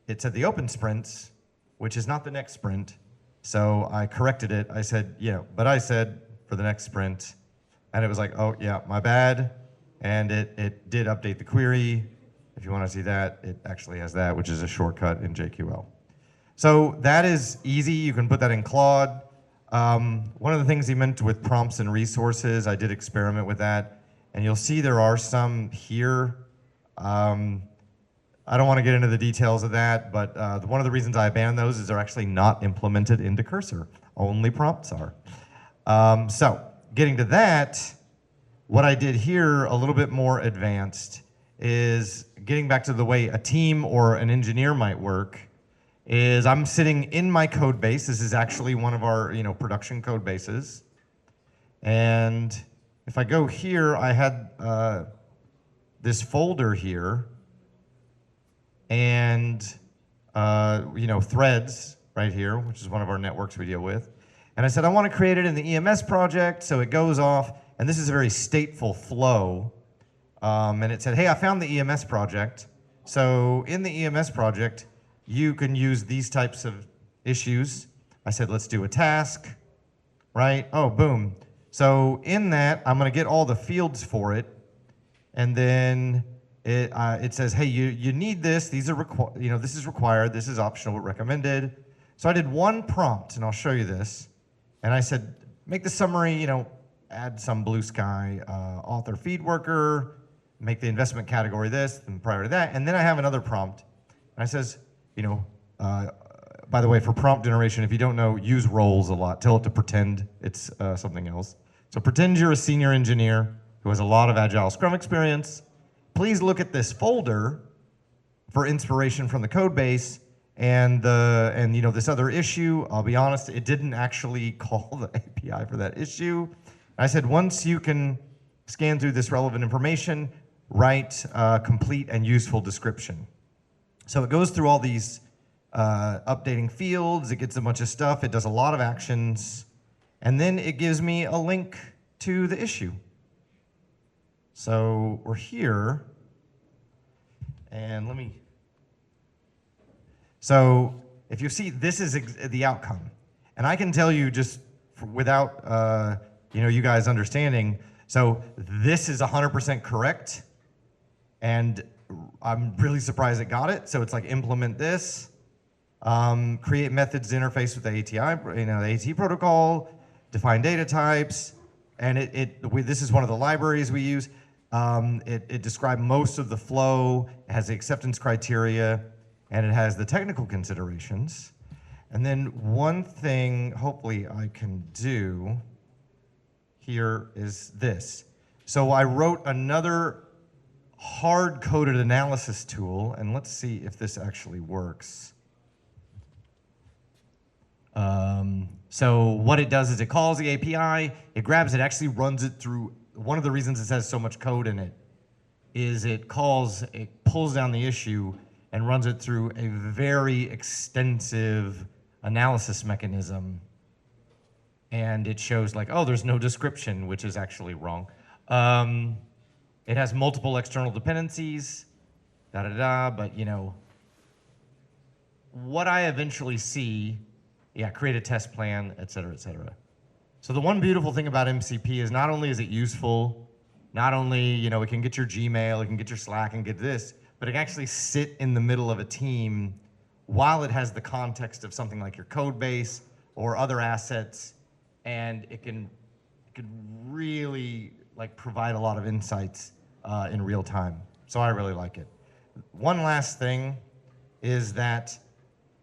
it said the open sprints, which is not the next sprint. So I corrected it. I said, yeah, but I said for the next sprint. And it was like, oh yeah, my bad. And it did update the query. If you want to see that, it actually has that, which is a shortcut in JQL. So that is easy. You can put that in Claude. One of the things he meant with prompts and resources, I did experiment with that. And you'll see there are some here. I don't want to get into the details of that, but one of the reasons I abandoned those is they're actually not implemented into Cursor. Only prompts are. So getting to that, what I did here, a little bit more advanced, is getting back to the way a team or an engineer might work, is I'm sitting in my code base. This is actually one of our production code bases. And if I go here, I had this folder here, and threads right here, which is one of our networks we deal with. And I said, I want to create it in the EMS project, so it goes off, and this is a very stateful flow. And it said, hey, I found the EMS project. So in the EMS project, you can use these types of issues. I said, let's do a task, right? Oh, boom. So in that, I'm going to get all the fields for it, and then it says, hey, you need this. These are this is required. This is optional but recommended. So I did one prompt, and I'll show you this. And I said, make the summary, add some blue sky author feed worker, make the investment category this, and prior to that. And then I have another prompt. And I says, by the way, for prompt generation, if you don't know, use roles a lot. Tell it to pretend it's something else. So pretend you're a senior engineer who has a lot of Agile Scrum experience. Please look at this folder for inspiration from the code base and this other issue. I'll be honest, it didn't actually call the API for that issue. I said, once you can scan through this relevant information, write a complete and useful description. So it goes through all these updating fields, it gets a bunch of stuff, it does a lot of actions, and then it gives me a link to the issue. So we're here, and so if you see, this is the outcome. And I can tell you just without you guys understanding, so this is 100% correct, and I'm really surprised it got it. So it's like implement this, create methods to interface with the ATI, the AT protocol, define data types, and this is one of the libraries we use. It described most of the flow, it has the acceptance criteria, and it has the technical considerations. And then one thing, hopefully I can do here is this. So I wrote another hard-coded analysis tool, and let's see if this actually works. So what it does is it calls the API, it grabs it, actually runs it through. One of the reasons it has so much code in it is it pulls down the issue and runs it through a very extensive analysis mechanism. And it shows like, oh, there's no description, which is actually wrong. It has multiple external dependencies, but you know, what I eventually see, yeah, create a test plan, et cetera, et cetera. So the one beautiful thing about MCP is not only is it useful, not only, you know, it can get your Gmail, it can get your Slack and get this, but it can actually sit in the middle of a team while it has the context of something like your code base or other assets, and it can really like provide a lot of insights in real time. So I really like it. One last thing is that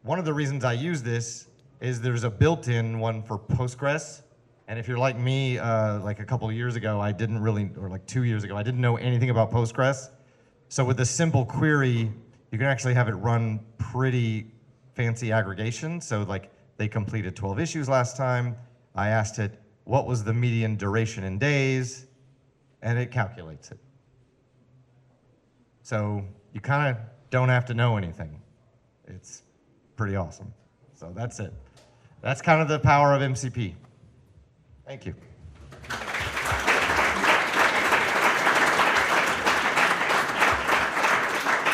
one of the reasons I use this is there's a built-in one for Postgres. And if you're like me, like a couple of years ago, I didn't really, or like 2 years ago, I didn't know anything about Postgres. So with a simple query, you can actually have it run pretty fancy aggregation. So like they completed 12 issues last time. I asked it, what was the median duration in days? And it calculates it. So you kind of don't have to know anything. It's pretty awesome. So that's it. That's kind of the power of MCP. Thank you.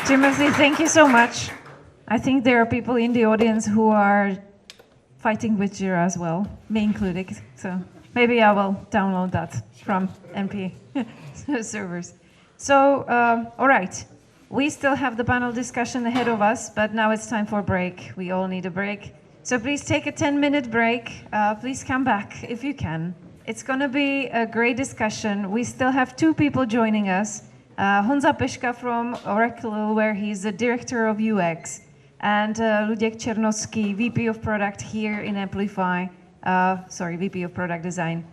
Timothy, thank you so much. I think there are people in the audience who are fighting with Jira as well, me included. So maybe I will download that from NP servers. So, all right. We still have the panel discussion ahead of us, but now it's time for a break. We all need a break. So please take a 10-minute break. Please come back if you can. It's going to be a great discussion. We still have 2 people joining us. Honza Peška from Oracle, where he's the director of UX, and Luděk Černovský, VP of Product here in Amplify. VP of Product Design.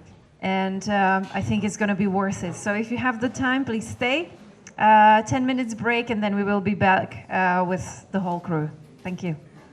And I think it's going to be worth it. So if you have the time, please stay. 10 minutes break, and then we will be back with the whole crew. Thank you.